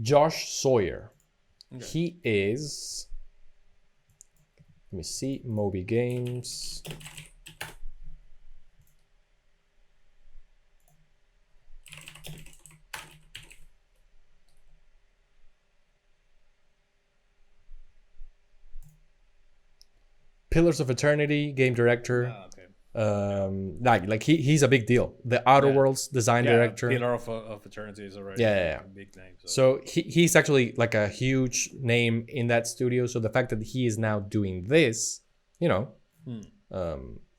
Josh Sawyer. Okay. He is. Let me see. Moby Games. Pillars of Eternity game director. Ah, okay. Like he's a big deal. The Outer Yeah. Worlds design Yeah, director. Pillar of Eternity is already Yeah. a big name. So he's actually like a huge name in that studio. So the fact that he is now doing this, you know,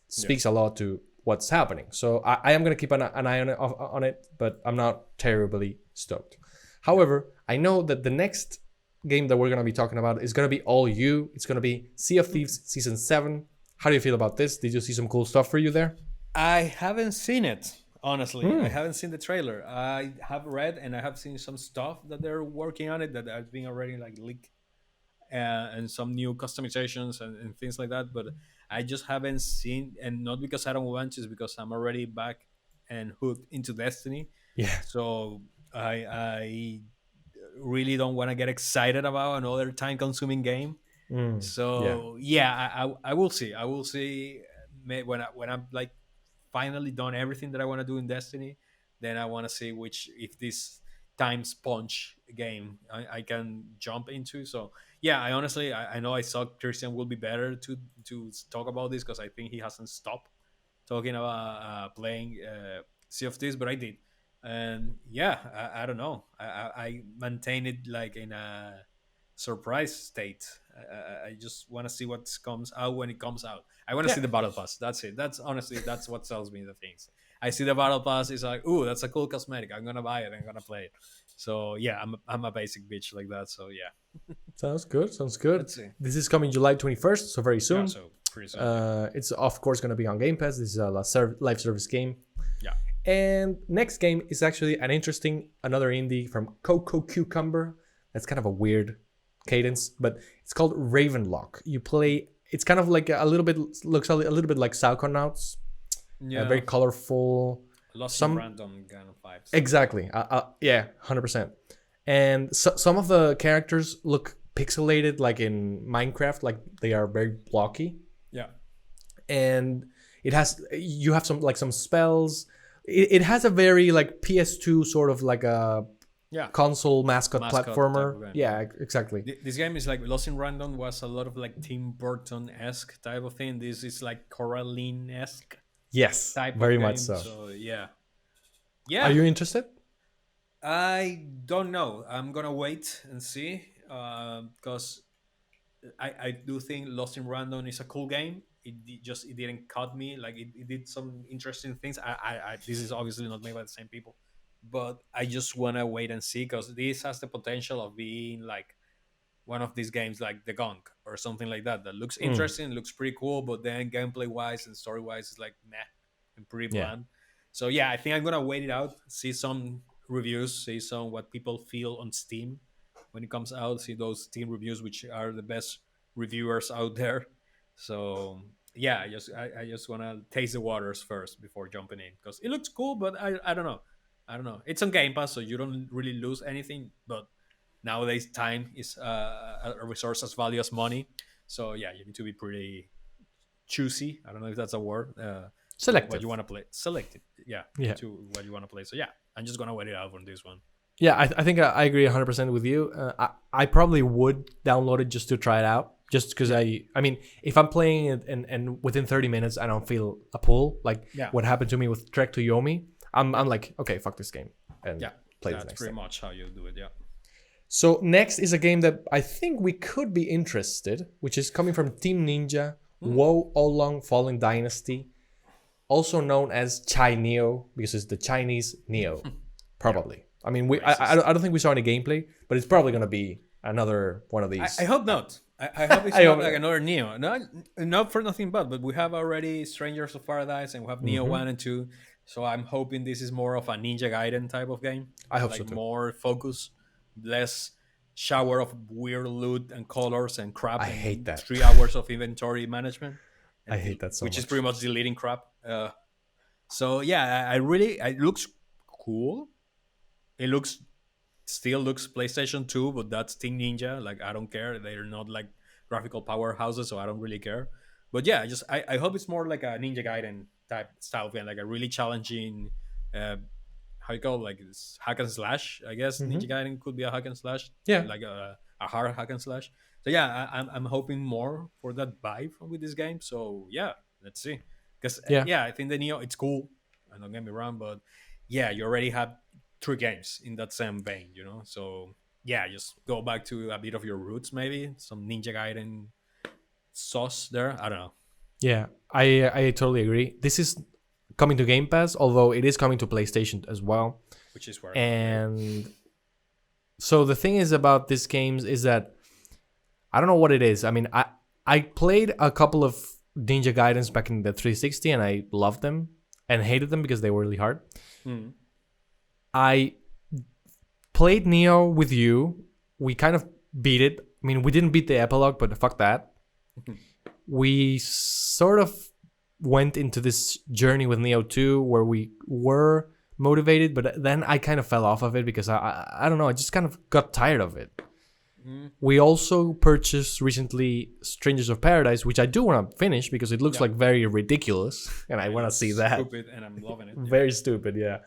speaks a lot to what's happening. So I am gonna keep an eye on it, but I'm not terribly stoked. However, I know that the next game that we're gonna be talking about is gonna be all you. It's gonna be Sea of Thieves Season 7. How do you feel about this? Did you see some cool stuff for you there? I haven't seen it, honestly. I haven't seen the trailer. I have read and I have seen some stuff that they're working on it that has been already like leaked, and some new customizations and things like that. But I just haven't seen, and not because I don't want to, it's because I'm already back and hooked into Destiny. Yeah. So I really don't want to get excited about another time-consuming game. So I will see. I will see when I'm like finally done everything that I want to do in Destiny. Then I want to see which if this time sponge game I can jump into. So yeah, I honestly I know I saw Christian will be better to talk about this because I think he hasn't stopped talking about playing Sea of Thieves, but I did, and yeah, I don't know. I maintain it like in a surprise state. I just want to see what comes out when it comes out. I want to see the battle pass. That's it. That's honestly that's what sells me the things. I see the battle pass. It's like, ooh, that's a cool cosmetic. I'm gonna buy it. I'm gonna play it. So yeah, I'm a basic bitch like that. So yeah, Sounds good. Sounds good. let's see. This is coming July 21st, so very soon. Yeah, so pretty soon. It's of course going to be on Game Pass. This is a live service game. Yeah. And next game is actually another indie from Coco Cucumber. That's kind of a weird cadence, but it's called Ravenlock. You play. It's kind of like looks a little bit like Psychonauts. Yeah, Very colorful. lost some- in random kind of vibes. Exactly. Yeah, 100%. And some of the characters look pixelated, like in Minecraft. Like they are very blocky. Yeah. And you have some spells. It has a very like PS2 sort of like a Yeah. console mascot Mascot type of platformer. game. Yeah, exactly. This game is like Lost in Random was a lot of like Tim Burton esque type of thing. This is like Coraline esque Yes, type very of game. much so. So yeah. Yeah. Are you interested? I don't know. I'm gonna wait and see because I do think Lost in Random is a cool game. It didn't cut me. Like it did some interesting things. This is obviously not made by the same people, but I just wanna wait and see because this has the potential of being like one of these games like The Gunk or something like that. That looks interesting, looks pretty cool, but then gameplay wise and story wise is like meh and pretty Yeah. bland. So yeah, I think I'm gonna wait it out, see some reviews, see some what people feel on Steam when it comes out, see those Steam reviews which are the best reviewers out there. So yeah, I just wanna taste the waters first before jumping in because it looks cool, but I don't know. I don't know. It's on Game Pass, so you don't really lose anything, but nowadays time is a resource as value as money. So yeah, you need to be pretty choosy. I don't know if that's a word. Selective. What you want to play. Selected. Yeah. Yeah. To what you want to play. So yeah, I'm just gonna wait it out on this one. Yeah, I think I agree 100% with you. I probably would download it just to try it out. Just because I mean, if I'm playing it and within 30 minutes I don't feel a pull, like Yeah. what happened to me with Trek to Yomi, I'm like, okay, fuck this game and Yeah. play the That's next pretty thing. much how you do it. Yeah. So next is a game that I think we could be interested, which is coming from Team Ninja, Wo Oolong Fallen Dynasty, also known as Chai Neo because it's the Chinese Neo, probably. I mean, I don't think we saw any gameplay, but it's probably gonna be another one of these. I hope not. I hope it's I not hope- like another Neo. Not for nothing but we have already Strangers of Paradise and we have Neo 1 and 2. So I'm hoping this is more of a Ninja Gaiden type of game. I hope like so too. more focus, less shower of weird loot and colors and crap. I and hate that. 3 hours of inventory management. I hate that so which is much. pretty much deleting crap. So yeah, I really it looks cool. It looks still looks PlayStation 2, but that's Team Ninja. Like I don't care. They're not like graphical powerhouses, so I don't really care. But yeah, I hope it's more like a Ninja Gaiden type style game, like a really challenging uh, how you call it, like it's hack and slash. I guess Ninja Hmm. Gaiden could be a hack and slash, Yeah, like a hard hack and slash. So yeah, I'm hoping more for that vibe with this game. So yeah, let's see. Because yeah, yeah, I think the Neo it's cool. And don't get me wrong, but yeah, you already have three games in that same vein, you know. So yeah, just go back to a bit of your roots, maybe some Ninja Gaiden sauce there. I don't know, yeah. I totally agree. This is coming to Game Pass, although it is coming to PlayStation as well. which is where okay. And so the thing is about these games is that I don't know what it is. I mean, I played a couple of Ninja Gaidens back in the 360 and I loved them and hated them because they were really hard. Hmm. I played Neo with you. We kind of beat it. I mean, we didn't beat the epilogue, but fuck that. We sort of went into this journey with Neo 2 where we were motivated, but then I kind of fell off of it because I don't know, I just kind of got tired of it. Mm. We also purchased recently Strangers of Paradise, which I do want to finish because it looks Yeah. like very ridiculous and I want to It's see that. stupid, and I'm loving it. Very stupid, yeah.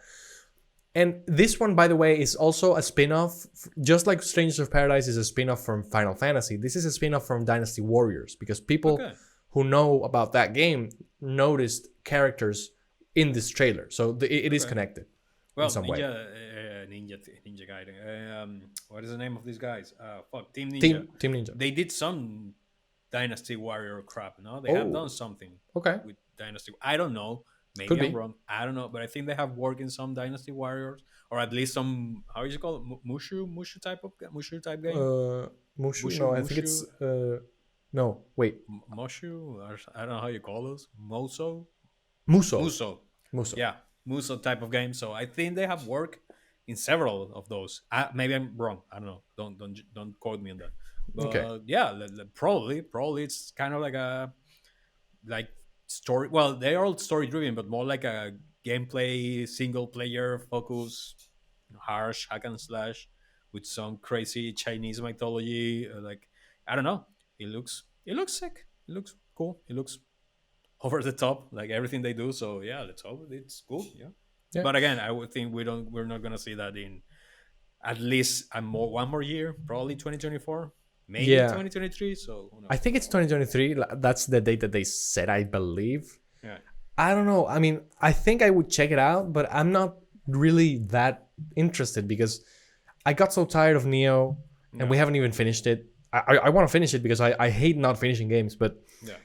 And this one, by the way, is also a spin-off. Just like Strangers of Paradise is a spin-off from Final Fantasy, this is a spin-off from Dynasty Warriors because people Okay. who know about that game noticed characters in this trailer. So it is Okay. connected Well, in some way. Ninja Gaiden. What is the name of these guys? Fuck, Team Ninja. Team Ninja. They did some Dynasty Warrior crap. No, they have Oh. done something Okay. with Dynasty. I don't know. Maybe Could I'm be. wrong. I don't know, but I think they have worked in some Dynasty Warriors, or at least some. How is it called? Mushu type game. Mushu? Mushu, No, I think it's no. Wait. Mushu. Or, I don't know how you call those. Muso. Muso. Muso. Yeah, Muso type of game. So I think they have worked in several of those. Maybe I'm wrong. I don't know. Don't quote me on that. But Okay. yeah, probably it's kind of like a like story. Well, they are all story driven, but more like a gameplay single player focus, harsh hack and slash with some crazy Chinese mythology. Like I don't know. It looks sick. It looks cool. It looks over the top, like everything they do. So yeah, let's hope it's cool. Yeah. Yeah. But again, I would think we're not gonna see that in at least one more year, probably 2024, maybe Yeah. 2023. So who knows? I think it's 2023. That's the date that they said, I believe. Yeah. I don't know. I mean, I think I would check it out, but I'm not really that interested because I got so tired of Neo and we Yeah. haven't even finished it. I want to finish it because I hate not finishing games, but Yeah.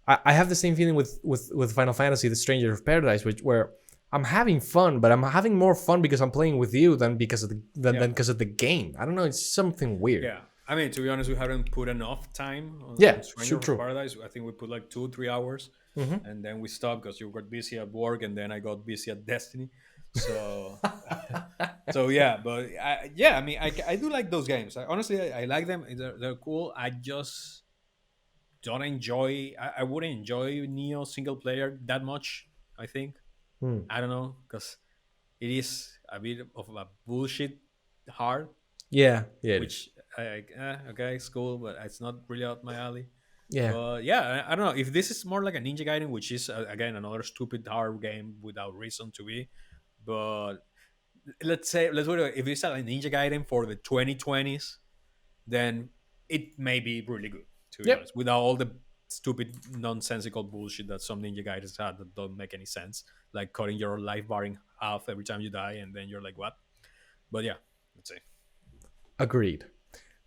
I have the same feeling with Final Fantasy, The Stranger of Paradise, where I'm having fun, but I'm having more fun because I'm playing with you than because of than because of the game. I don't know. It's something weird. Yeah. I mean, to be honest, we haven't put enough time on Yeah, Stranger true. of Paradise. I think we put like 2-3 hours, and then we stopped because you got busy at work, and then I got busy at Destiny. So, so yeah, but I mean, I do like those games. Honestly, I like them. They're cool. I just don't enjoy. I wouldn't enjoy Neo single player that much. I think. Hmm. I don't know because it is a bit of a bullshit hard, Yeah, yeah, it is. which okay, it's cool, but it's not really up my alley. Yeah, But yeah, I don't know if this is more like a Ninja Gaiden, which is again another stupid hard game without reason to be. But let's put it, if it's a Ninja Gaiden for the 2020s, then it may be really good. To be Yep. honest, without all the stupid nonsensical bullshit that some Ninja Gaidens had that don't make any sense, like cutting your life bar in half every time you die, and then you're like, what? But yeah, let's see. agreed.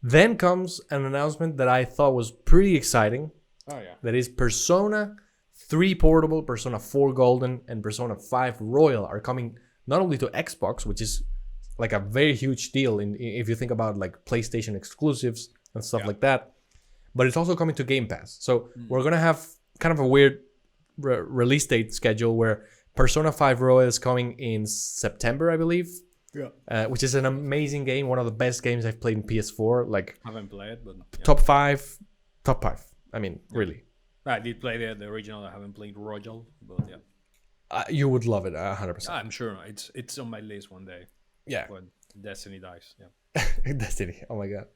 Then comes an announcement that I thought was pretty exciting. Oh yeah. That is Persona 3 Portable, Persona 4 Golden, and Persona 5 Royal are coming not only to Xbox, which is like a very huge deal if you think about like PlayStation exclusives and stuff Yeah. like that, but it's also coming to Game Pass. So we're gonna have kind of a weird release date schedule where Persona 5 Royal is coming in September, I believe. Yeah. Which is an amazing game, one of the best games I've played in PS4. Like Haven't played, but yeah. top five. I mean, really, I did play the original. I haven't played Royal, but yeah, you would love it 100%. I'm sure it's on my list one day. Yeah. when Destiny dies. Yeah. Destiny. Oh my god.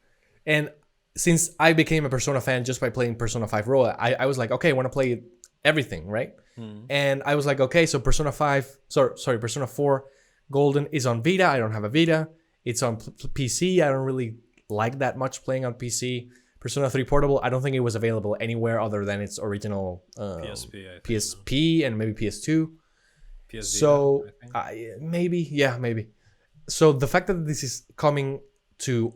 And since I became a Persona fan just by playing Persona 5 Royal, I was like, okay, I want to play everything, right? And I was like, okay, so Persona 4 Golden is on Vita. I don't have a Vita. It's on PC. I don't really like that much playing on PC. Persona 3 Portable, I don't think it was available anywhere other than its original PSP, I think, PSP and maybe PS2. PS So Vita, I think. maybe. So the fact that this is coming to,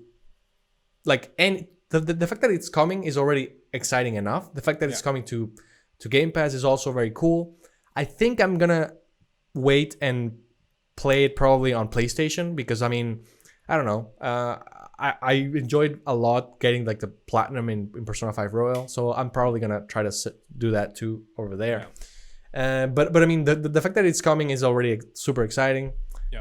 like, and the fact that it's coming is already exciting enough. The fact that it's coming to Game Pass is also very cool. I think I'm gonna wait and play it probably on PlayStation because I mean, I don't know. I enjoyed a lot getting like the platinum in Persona 5 Royal, so I'm probably gonna try to do that too over there. But I mean, the fact that it's coming is already super exciting.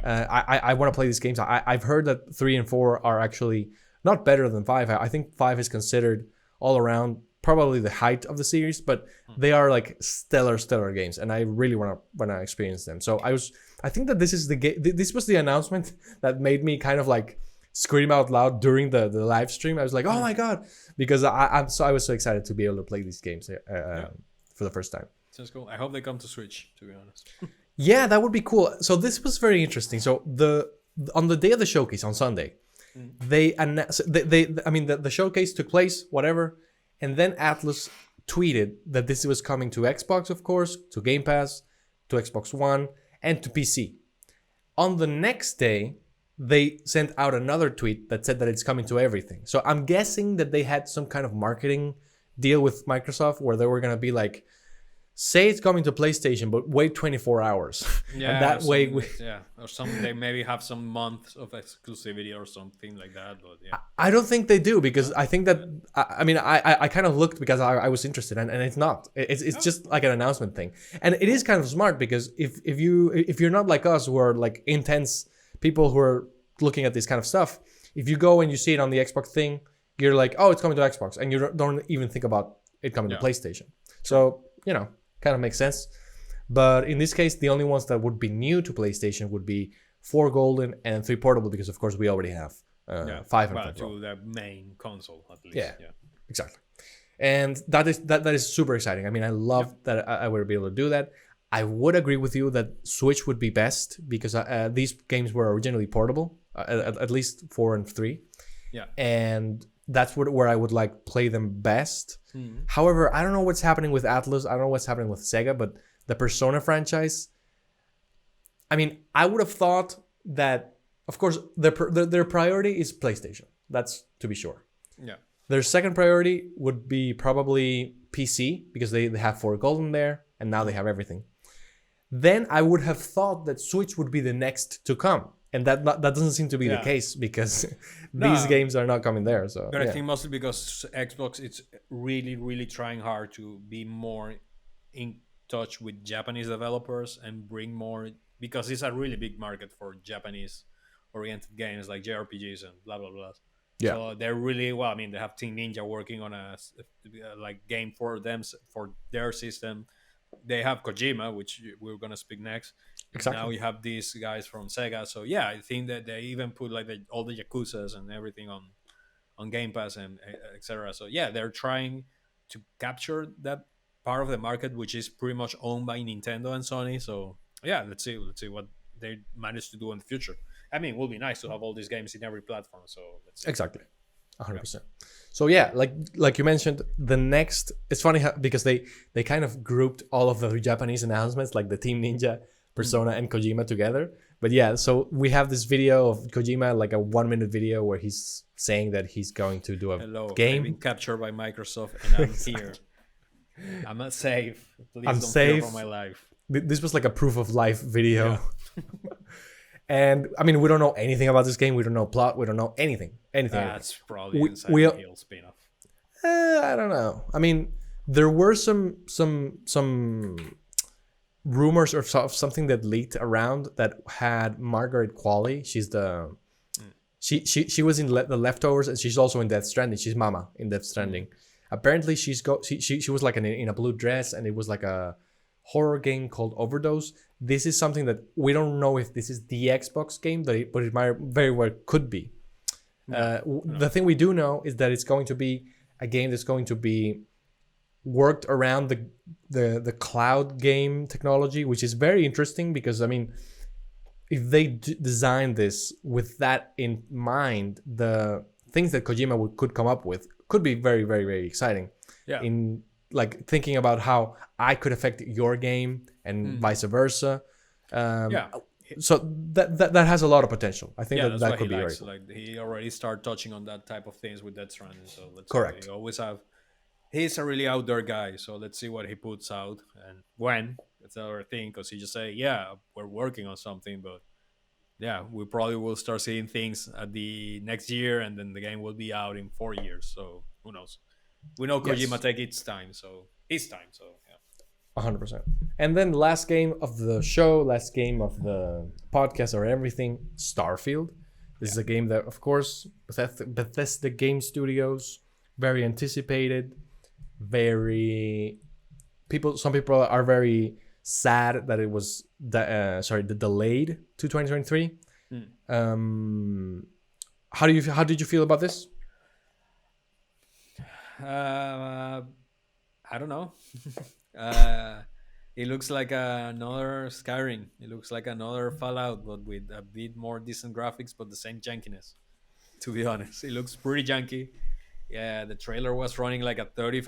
I want to play these games. I've heard that 3 and 4 are actually not better than 5. I think 5 is considered all around probably the height of the series, but they are like stellar games, and I really want to experience them. So I think that this is the game. This was the announcement that made me kind of like scream out loud during the live stream. I was like, oh my god, because I was so excited to be able to play these games for the first time. Sounds cool. I hope they come to Switch, to be honest. Yeah, that would be cool. So this was very interesting. So on the day of the showcase on Sunday, they announced the showcase took place, whatever, and then Atlus tweeted that this was coming to Xbox, of course, to Game Pass, to Xbox One, and to PC. On the next day, they sent out another tweet that said that it's coming to everything. So I'm guessing that they had some kind of marketing deal with Microsoft where they were going to be like, say it's coming to PlayStation, but wait 24 hours. Yeah, and that way, or they maybe have some months of exclusivity or something like that. But yeah, I don't think they do because I think that I kind of looked because I was interested and it's not. It's just like an announcement thing, and it is kind of smart because if you're not like us who are like intense people who are looking at this kind of stuff, if you go and you see it on the Xbox thing, you're like, oh, it's coming to Xbox, and you don't even think about it coming to PlayStation. So kind of makes sense. But in this case, the only ones that would be new to PlayStation would be 4 Golden and 3 Portable because, of course, we already have 5 and 5 to the main console, at least. Yeah, exactly. And that is super exciting. I mean, I love that I would be able to do that. I would agree with you that Switch would be best because these games were originally portable, at least 4 and 3. Yeah. And that's where I would like play them best. However, I don't know what's happening with Atlus. I don't know what's happening with Sega, but the Persona franchise, I mean, I would have thought that, of course, their priority is PlayStation. That's to be sure. Yeah. Their second priority would be probably PC because they have 4 Golden there, and now they have everything. Then I would have thought that Switch would be the next to come. And that doesn't seem to be the case because these games are not coming there. So, but I think mostly because Xbox is really trying hard to be more in touch with Japanese developers and bring more, because it's a really big market for Japanese-oriented games like JRPGs and blah blah blah. Yeah. So they're really well. I mean, they have Team Ninja working on a like game for them for their system. They have Kojima, which we're gonna speak next. Exactly. Now you have these guys from Sega. So yeah, I think that they even put like all the Yakuzas and everything on Game Pass and etc. So yeah, they're trying to capture that part of the market, which is pretty much owned by Nintendo and Sony. So yeah, let's see what they manage to do in the future. I mean, it will be nice to have all these games in every platform. So let's see. Exactly. 100%. So yeah, like you mentioned, the next, it's funny because they kind of grouped all of the Japanese announcements, like the Team Ninja, Persona, and Kojima together. But yeah, so we have this video of Kojima, like a 1-minute video where he's saying that he's going to do a game. I've been captured by Microsoft and I'm here. I'm not safe. Please I'm don't safe. fear for my life. This was like a proof of life video. Yeah. And I mean, we don't know anything about this game. We don't know plot. We don't know anything. That's probably a Silent Hill spin-off. I don't know. I mean, there were some rumors of something that leaked around that had Margaret Qualley. She's the she was in The Leftovers, and she's also in Death Stranding. She's Mama in Death Stranding. Apparently, she was like in a blue dress, and it was like a horror game called Overdose. this is something that we don't know if this is the Xbox game, but it might very well could be. The thing we do know is that it's going to be a game that's going to be worked around the cloud game technology, which is very interesting because I mean, if they design this with that in mind, the things that Kojima could come up with could be very, very, very exciting. Yeah. In like thinking about how I could affect your game and vice versa. Yeah. So that has a lot of potential. I think Yeah, that that's that what he could be very likes. cool. Like he already started touching on that type of things with Death Stranding. So let's Correct. see. He always have. He's a really out there guy. So let's see what he puts out and when. That's another thing because he just say, yeah, we're working on something, but yeah, we probably will start seeing things at the next year, and then the game will be out in 4 years. So who knows? We know Kojima Yes. take its time. So his time. So yeah. 100%. And then last game of the show, last game of the podcast or everything, Starfield. This is a game that, of course, Bethesda Game Studios, very anticipated, very some people are very sad that it was delayed to 2023. How did you feel about this? I don't know. It looks like another Skyrim. It looks like another Fallout, but with a bit more decent graphics, but the same jankiness. To be honest, it looks pretty janky. Yeah, the trailer was running like at 30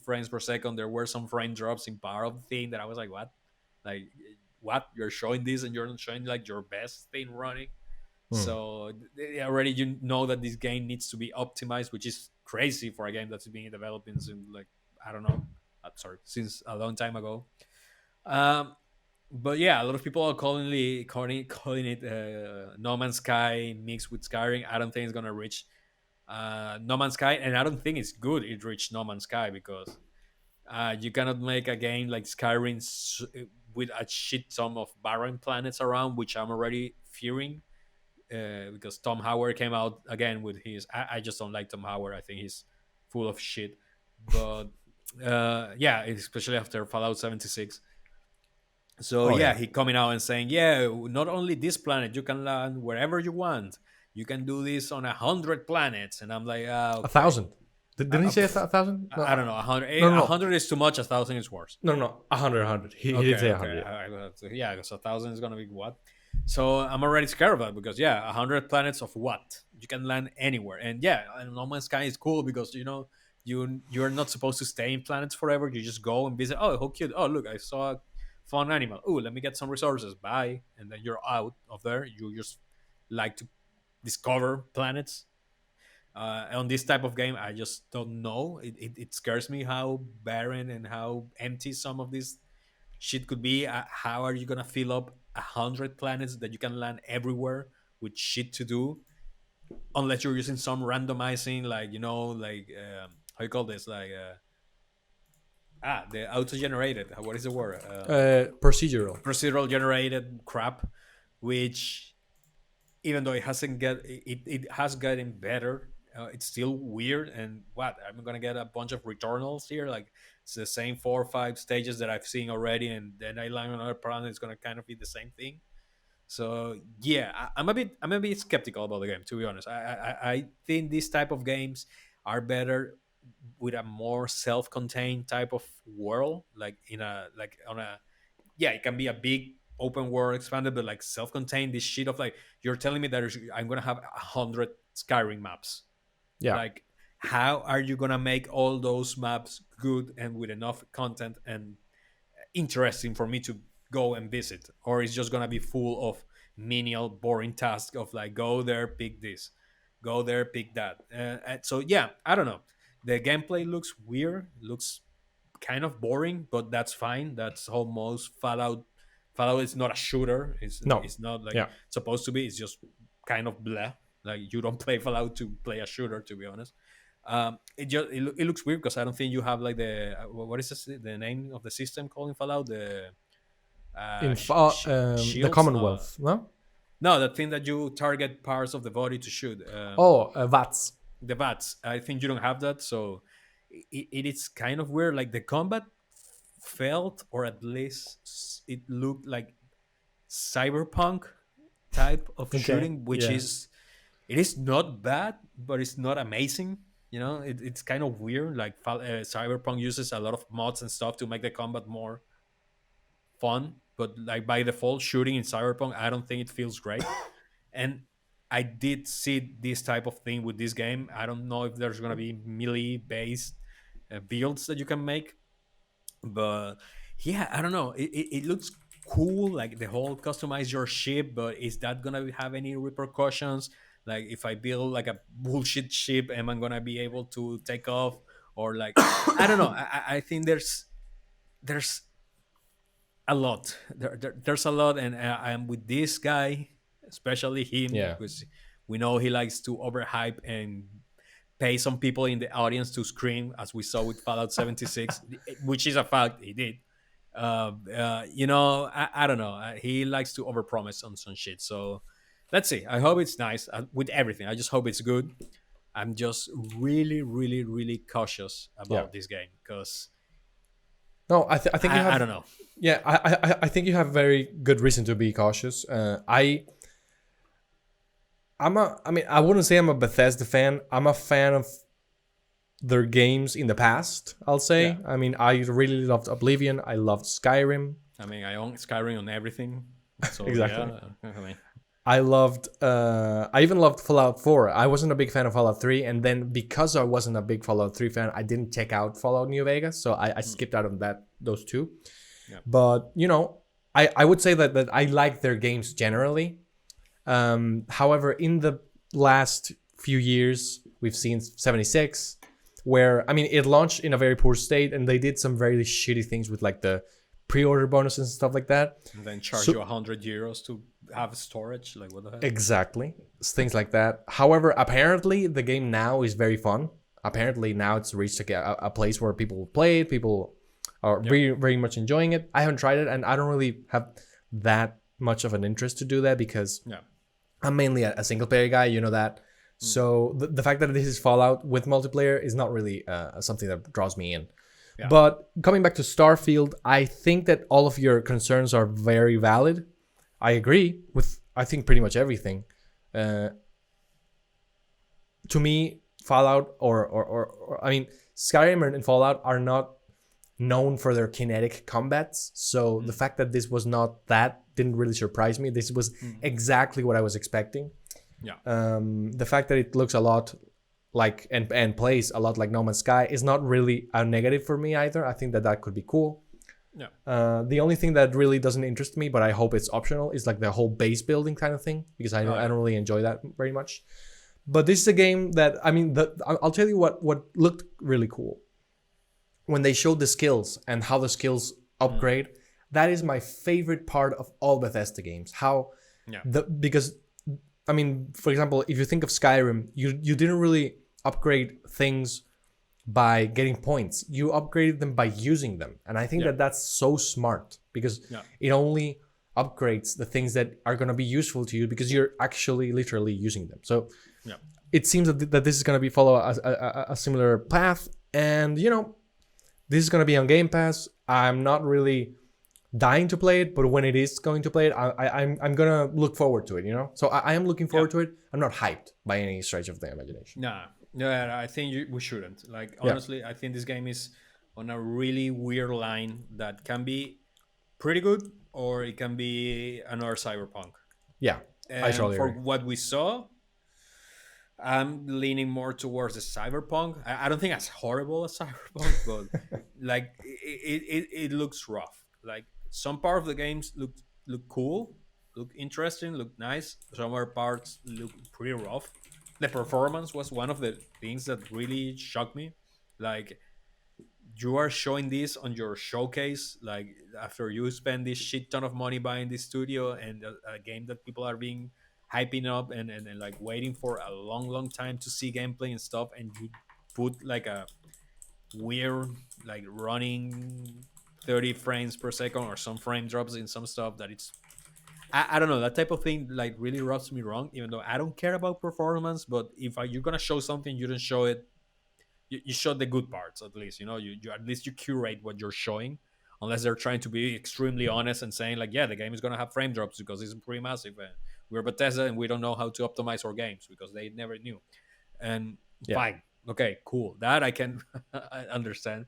frames per second. There were some frame drops in part of the thing that I was like, what? Like, what? You're showing this and you're not showing like your best thing running. So already you know that this game needs to be optimized, which is crazy for a game that's being developed since like I don't know, since a long time ago. Um, but yeah, a lot of people are calling it No Man's Sky mixed with Skyrim. I don't think it's gonna reach No Man's Sky, and I don't think it's good it reached No Man's Sky because you cannot make a game like Skyrim with a shit ton of barren planets around, which I'm already fearing because Tom Howard came out again with his. I just don't like Tom Howard. I think he's full of shit. But yeah, especially after Fallout 76. So Oh yeah, yeah, he coming out and saying, yeah, not only this planet, you can land wherever you want. You can do this on 100 planets, and I'm like, okay. 1,000. Didn't he say 1,000? No, I don't know. 100. No, no, no. 100 is too much. 1,000 is worse. no, 100, 100. He did say 100. Yeah, because 1,000 is gonna be what? So I'm already scared of that because yeah, 100 planets of what? You can land anywhere, and yeah, and No Man's Sky is cool because you know you're not supposed to stay in planets forever. You just go and visit. Oh, how cute! Oh, look, I saw a fun animal. Oh, let me get some resources. Bye, and then you're out of there. You just like to discover planets. On this type of game, I just don't know. It scares me how barren and how empty some of these shit could be. How are you gonna fill up 100 planets that you can land everywhere with shit to do, unless you're using some randomizing, like you know, like how you call this, like the auto generated. What is the word? Procedural generated crap, which even though it hasn't it has gotten better. It's still weird, and what I'm gonna get a bunch of returnals here. Like it's the same 4 or 5 stages that I've seen already, and then I land on another planet. It's gonna kind of be the same thing. So yeah, I'm a bit skeptical about the game, to be honest. I think these type of games are better with a more self-contained type of world, like in a like on a yeah, it can be a big open world expanded, but like self-contained. This shit of like you're telling me that I'm gonna have 100 Skyrim maps. Yeah. Like, how are you gonna make all those maps good and with enough content and interesting for me to go and visit? Or it's just gonna be full of menial, boring tasks of like go there, pick this, go there, pick that. And so yeah, I don't know. The gameplay looks weird, looks kind of boring, but that's fine. That's almost Fallout. Fallout is not a shooter. No. It's not like Yeah. it's supposed to be. It's just kind of blah. Like you don't play Fallout to play a shooter, to be honest. It looks weird because I don't think you have like the what is the name of the system called in Fallout, the The shields? Commonwealth, no? No, the thing that you target parts of the body to shoot. VATS. The bats. I think you don't have that, so it is kind of weird. Like the combat felt, or at least it looked like cyberpunk type of Okay. shooting, which Yeah. is, it is not bad, but it's not amazing. You know, it's kind of weird. Like cyberpunk uses a lot of mods and stuff to make the combat more fun, but like by default, shooting in cyberpunk, I don't think it feels great. And I did see this type of thing with this game. I don't know if there's gonna be melee based builds that you can make, but yeah, I don't know. It looks cool, like the whole customize your ship, but is that gonna have any repercussions? Like if I build like a bullshit ship, am I gonna be able to take off? Or like, I don't know. I think there's a lot. There's a lot, and I'm with this guy, especially him, Yeah. because we know he likes to overhype and pay some people in the audience to scream, as we saw with Fallout 76, which is a fact. He did. I don't know. He likes to overpromise on some shit. So let's see. I hope it's nice with everything. I just hope it's good. I'm just really, really, really cautious Yeah. about this game because No, I think you I have. don't know. Yeah, I think you have very good reason to be cautious. I mean, I wouldn't say I'm a Bethesda fan. I'm a fan of their games in the past, I'll Yeah. say. I mean, I really loved Oblivion. I loved Skyrim. I mean, I own Skyrim on everything. So Exactly. yeah. I mean, I even loved Fallout 4. I wasn't a big fan of Fallout 3, and then because I wasn't a big Fallout 3 fan, I didn't check out Fallout New Vegas, so I skipped out on those two. Yeah. But I would say that I like their games generally. However, in the last few years, we've seen 76, where I mean it launched in a very poor state, and they did some very shitty things with like the pre-order bonuses and stuff like that. and then charge So- you €100 to have storage. Like what the hell? Exactly, things like that. However, apparently the game now is very fun. Apparently now it's reached a place where people play it. People are very very much enjoying it. I haven't tried it, and I don't really have that much of an interest to do that because Yeah. I'm mainly a single player guy. You know that. So the fact that this is Fallout with multiplayer is not really something that draws me in. Yeah. But coming back to Starfield, I think that all of your concerns are very valid. I agree with, I think, pretty much everything. To me, Fallout or I mean, Skyrim and Fallout are not known for their kinetic combats. So the fact that this was not that didn't really surprise me. This was exactly what I was expecting. Yeah. The fact that it looks a lot like and plays a lot like No Man's Sky is not really a negative for me either. I think that could be cool. Yeah. The only thing that really doesn't interest me, but I hope it's optional, is like the whole base building kind of thing, because I don't really enjoy that very much. But this is a game that, I mean, I'll tell you what looked really cool when they showed the skills and how the skills upgrade. That is my favorite part of all Bethesda games. Because I mean, for example, if you think of Skyrim, you didn't really upgrade things by getting points. You upgraded them by using them. And I think that that's so smart, because it only upgrades the things that are going to be useful to you because you're actually literally using them. So it seems that this is going to be follow a similar path. And, this is going to be on Game Pass. I'm not really dying to play it, but when it is going to play it, I'm gonna look forward to it. So I am looking forward to it. I'm not hyped by any stretch of the imagination. No, I think we shouldn't. Like honestly, I think this game is on a really weird line that can be pretty good, or it can be another Cyberpunk. Yeah, And I totally for agree. what we saw, I'm leaning more towards the Cyberpunk. I don't think it's horrible as Cyberpunk, but like it looks rough. Like some part of the games look cool, look interesting, look nice. Some other parts look pretty rough. The performance was one of the things that really shocked me. Like you are showing this on your showcase, like after you spend this shit ton of money buying this studio and a game that people are being hyping up and like waiting for a long time to see gameplay and stuff, and you put like a weird like running 30 frames per second or some frame drops in some stuff that it's I don't know, that type of thing like really rubs me wrong, even though I don't care about performance. But if you're gonna show something, you don't show it, you show the good parts. At least you at least you curate what you're showing. unless they're trying to be extremely honest and saying like, yeah, the game is going to have frame drops because it's pretty massive, and we're Bethesda and we don't know how to optimize our games because they never knew. And Yeah. fine, okay, cool, that I can I understand.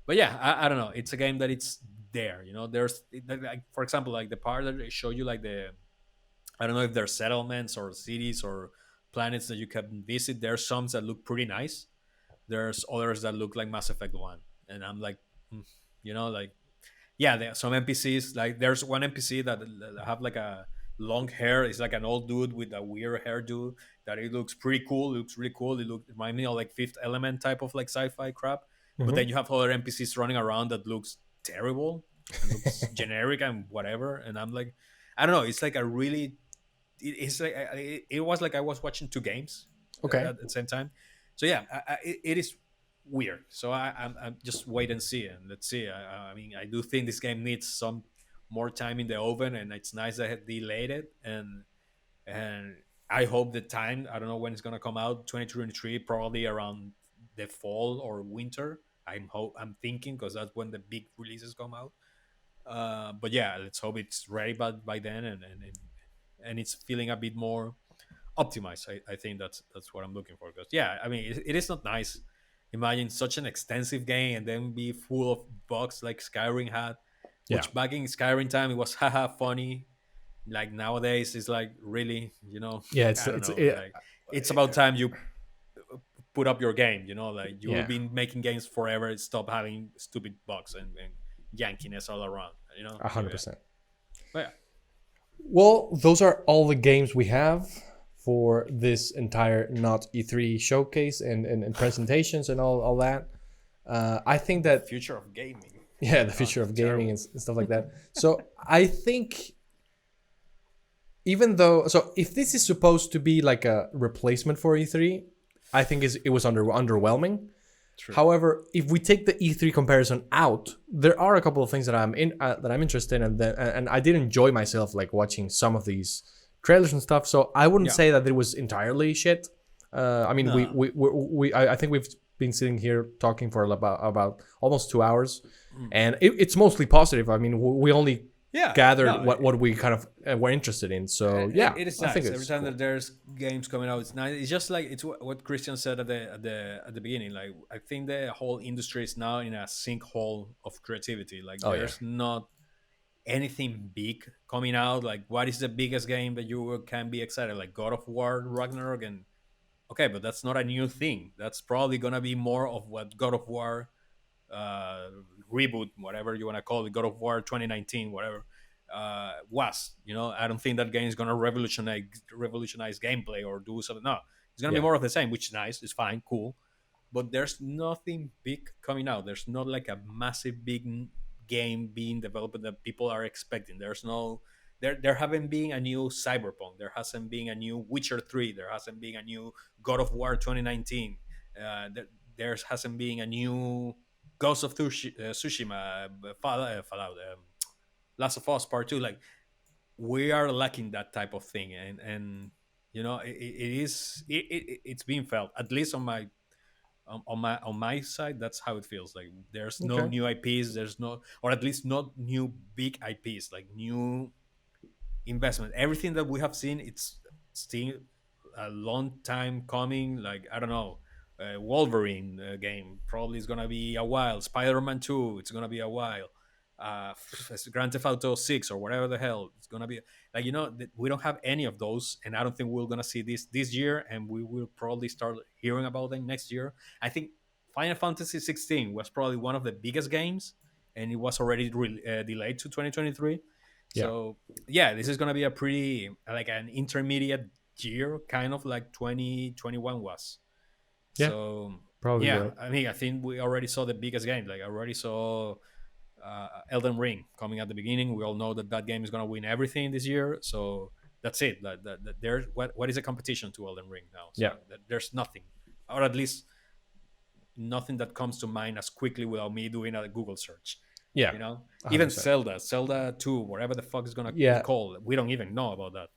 But yeah, I don't know, it's a game that it's there, there's like, for example, like the part that they show you, like the, I don't know if there's settlements or cities or planets that you can visit. There's some that look pretty nice. There's others that look like Mass Effect 1. And I'm like, mm, like, yeah, there are some NPCs. Like, there's one NPC that have like a long hair. It's like an old dude with a weird hairdo that it looks pretty cool. It looks really cool. It reminds me of like Fifth Element type of like sci-fi crap. But Hmm. then you have other NPCs running around that looks terrible and looks generic and whatever. And I'm like, I don't know. It's like a really, it's like it was like I was watching two games Okay. at the same time. So yeah, it is weird. So I'm just wait and see, and let's see. I mean, I do think this game needs some more time in the oven, and it's nice that it delayed it, and I hope the time. I don't know when it's gonna come out. 2023, probably around the fall or winter. I'm thinking because that's when the big releases come out. But yeah, let's hope it's ready by then, and it's feeling a bit more optimized. I think that's what I'm looking for. Because yeah, I mean, it is not nice. Imagine such an extensive game and then be full of bugs like Skyrim had. Yeah. Which back in Skyrim time it was haha funny. Like nowadays it's like really, Yeah. I don't know. Like it's about time you put up your game. Like you've Yeah. been making games forever. Stop having stupid bugs and yankiness all around. A So hundred yeah. percent. But yeah. Well, those are all the games we have for this entire not E3 showcase and presentations and all that. I think that Future of gaming. yeah, the future of gaming and stuff like that. So I think even though if this is supposed to be like a replacement for E3, I think it was underwhelming. True. However, if we take the E3 comparison out, there are a couple of things that I'm interested in, and I did enjoy myself like watching some of these trailers and stuff. So I wouldn't Yeah. say that it was entirely shit. I mean, No. I think we've been sitting here talking for about almost 2 hours, and it's mostly positive. I mean, we only Yeah. gathered no, what we kind of were interested in. So yeah, it is I nice. think Every it's time cool. that there's games coming out, it's nice. It's just like it's what Christian said at the beginning. Like I think the whole industry is now in a sinkhole of creativity. Like Oh, yeah. there's not anything big coming out. Like what is the biggest game that you can be excited? Like God of War, Ragnarok, and okay, but that's not a new thing. That's probably gonna be more of what God of War uh, reboot, whatever you want to call it, God of War 2019, whatever was. I don't think that game is gonna revolutionize gameplay or do something. No, it's gonna be Yeah. more of the same, which is nice. It's fine, cool, but there's nothing big coming out. There's not like a massive big game being developed that people are expecting. There's no there haven't been a new Cyberpunk. There hasn't been a new Witcher 3. There hasn't been a new God of War 2019. There hasn't been a new Ghost of Tsushima, Fallout, Last of Us Part 2. Like we are lacking that type of thing, and it's being felt, at least on my side. That's how it feels. Like there's no Okay. new IPs. There's no, or at least not new big IPs, like new investment. Everything that we have seen, it's still a long time coming. Like I don't know, Wolverine game probably is gonna be a while. Spider-Man 2, it's gonna be a while. Grand Theft Auto 6 or whatever the hell it's gonna be. Like we don't have any of those, and I don't think we're gonna see this year, and we will probably start hearing about them next year. I think Final Fantasy 16 was probably one of the biggest games, and it was already delayed to 2023. Yeah. So yeah, this is gonna be a pretty like an intermediate year, kind of like 2021 was. Yeah. So Probably yeah, right. I mean, I think we already saw the biggest game. Like I already saw Elden Ring coming at the beginning. We all know that game is gonna win everything this year. So that's it. That there's what is a competition to Elden Ring now? So Yeah. there's nothing, or at least nothing that comes to mind as quickly without me doing a Google search. Yeah. Even 100%. Zelda 2, whatever the fuck is gonna Yeah. be called, we don't even know about that.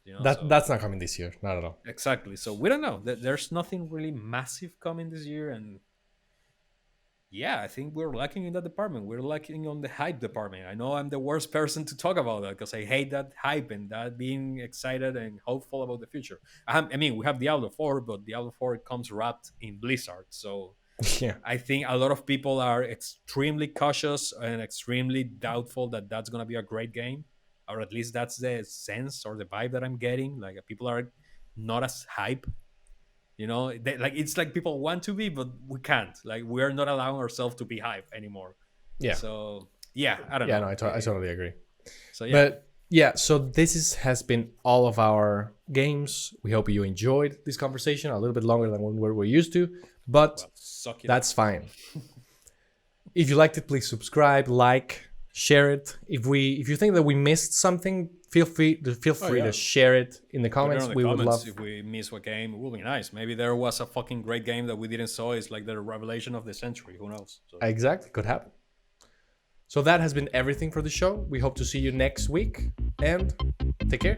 That's not coming this year. Not at all. Exactly. So we don't know. There's nothing really massive coming this year, and yeah, I think we're lacking in that department. We're lacking on the hype department. I know I'm the worst person to talk about that because I hate that hype and that being excited and hopeful about the future. I mean, we have Diablo 4, but Diablo 4 comes wrapped in Blizzard. So Yeah. I think a lot of people are extremely cautious and extremely doubtful that that's going to be a great game, or at least that's the sense or the vibe that I'm getting. Like people are not as hype, like it's like people want to be, but we can't. Like we're not allowing ourselves to be hype anymore. Yeah. So yeah, I don't Yeah, know. no, I totally agree. So yeah, But yeah, so has been all of our games. We hope you enjoyed this conversation, a little bit longer than we're used to, but well, suck it that's up. fine. If you liked it, please subscribe, like, share it. If you think that we missed something, feel free Yeah. to share it in the Put it comments. on the We would comments love. if we miss what game. It would be nice. Maybe there was a fucking great game that we didn't saw. It's like the revelation of the century. Who knows? So. Exactly, could happen. So that has been everything for the show. We hope to see you next week, and take care.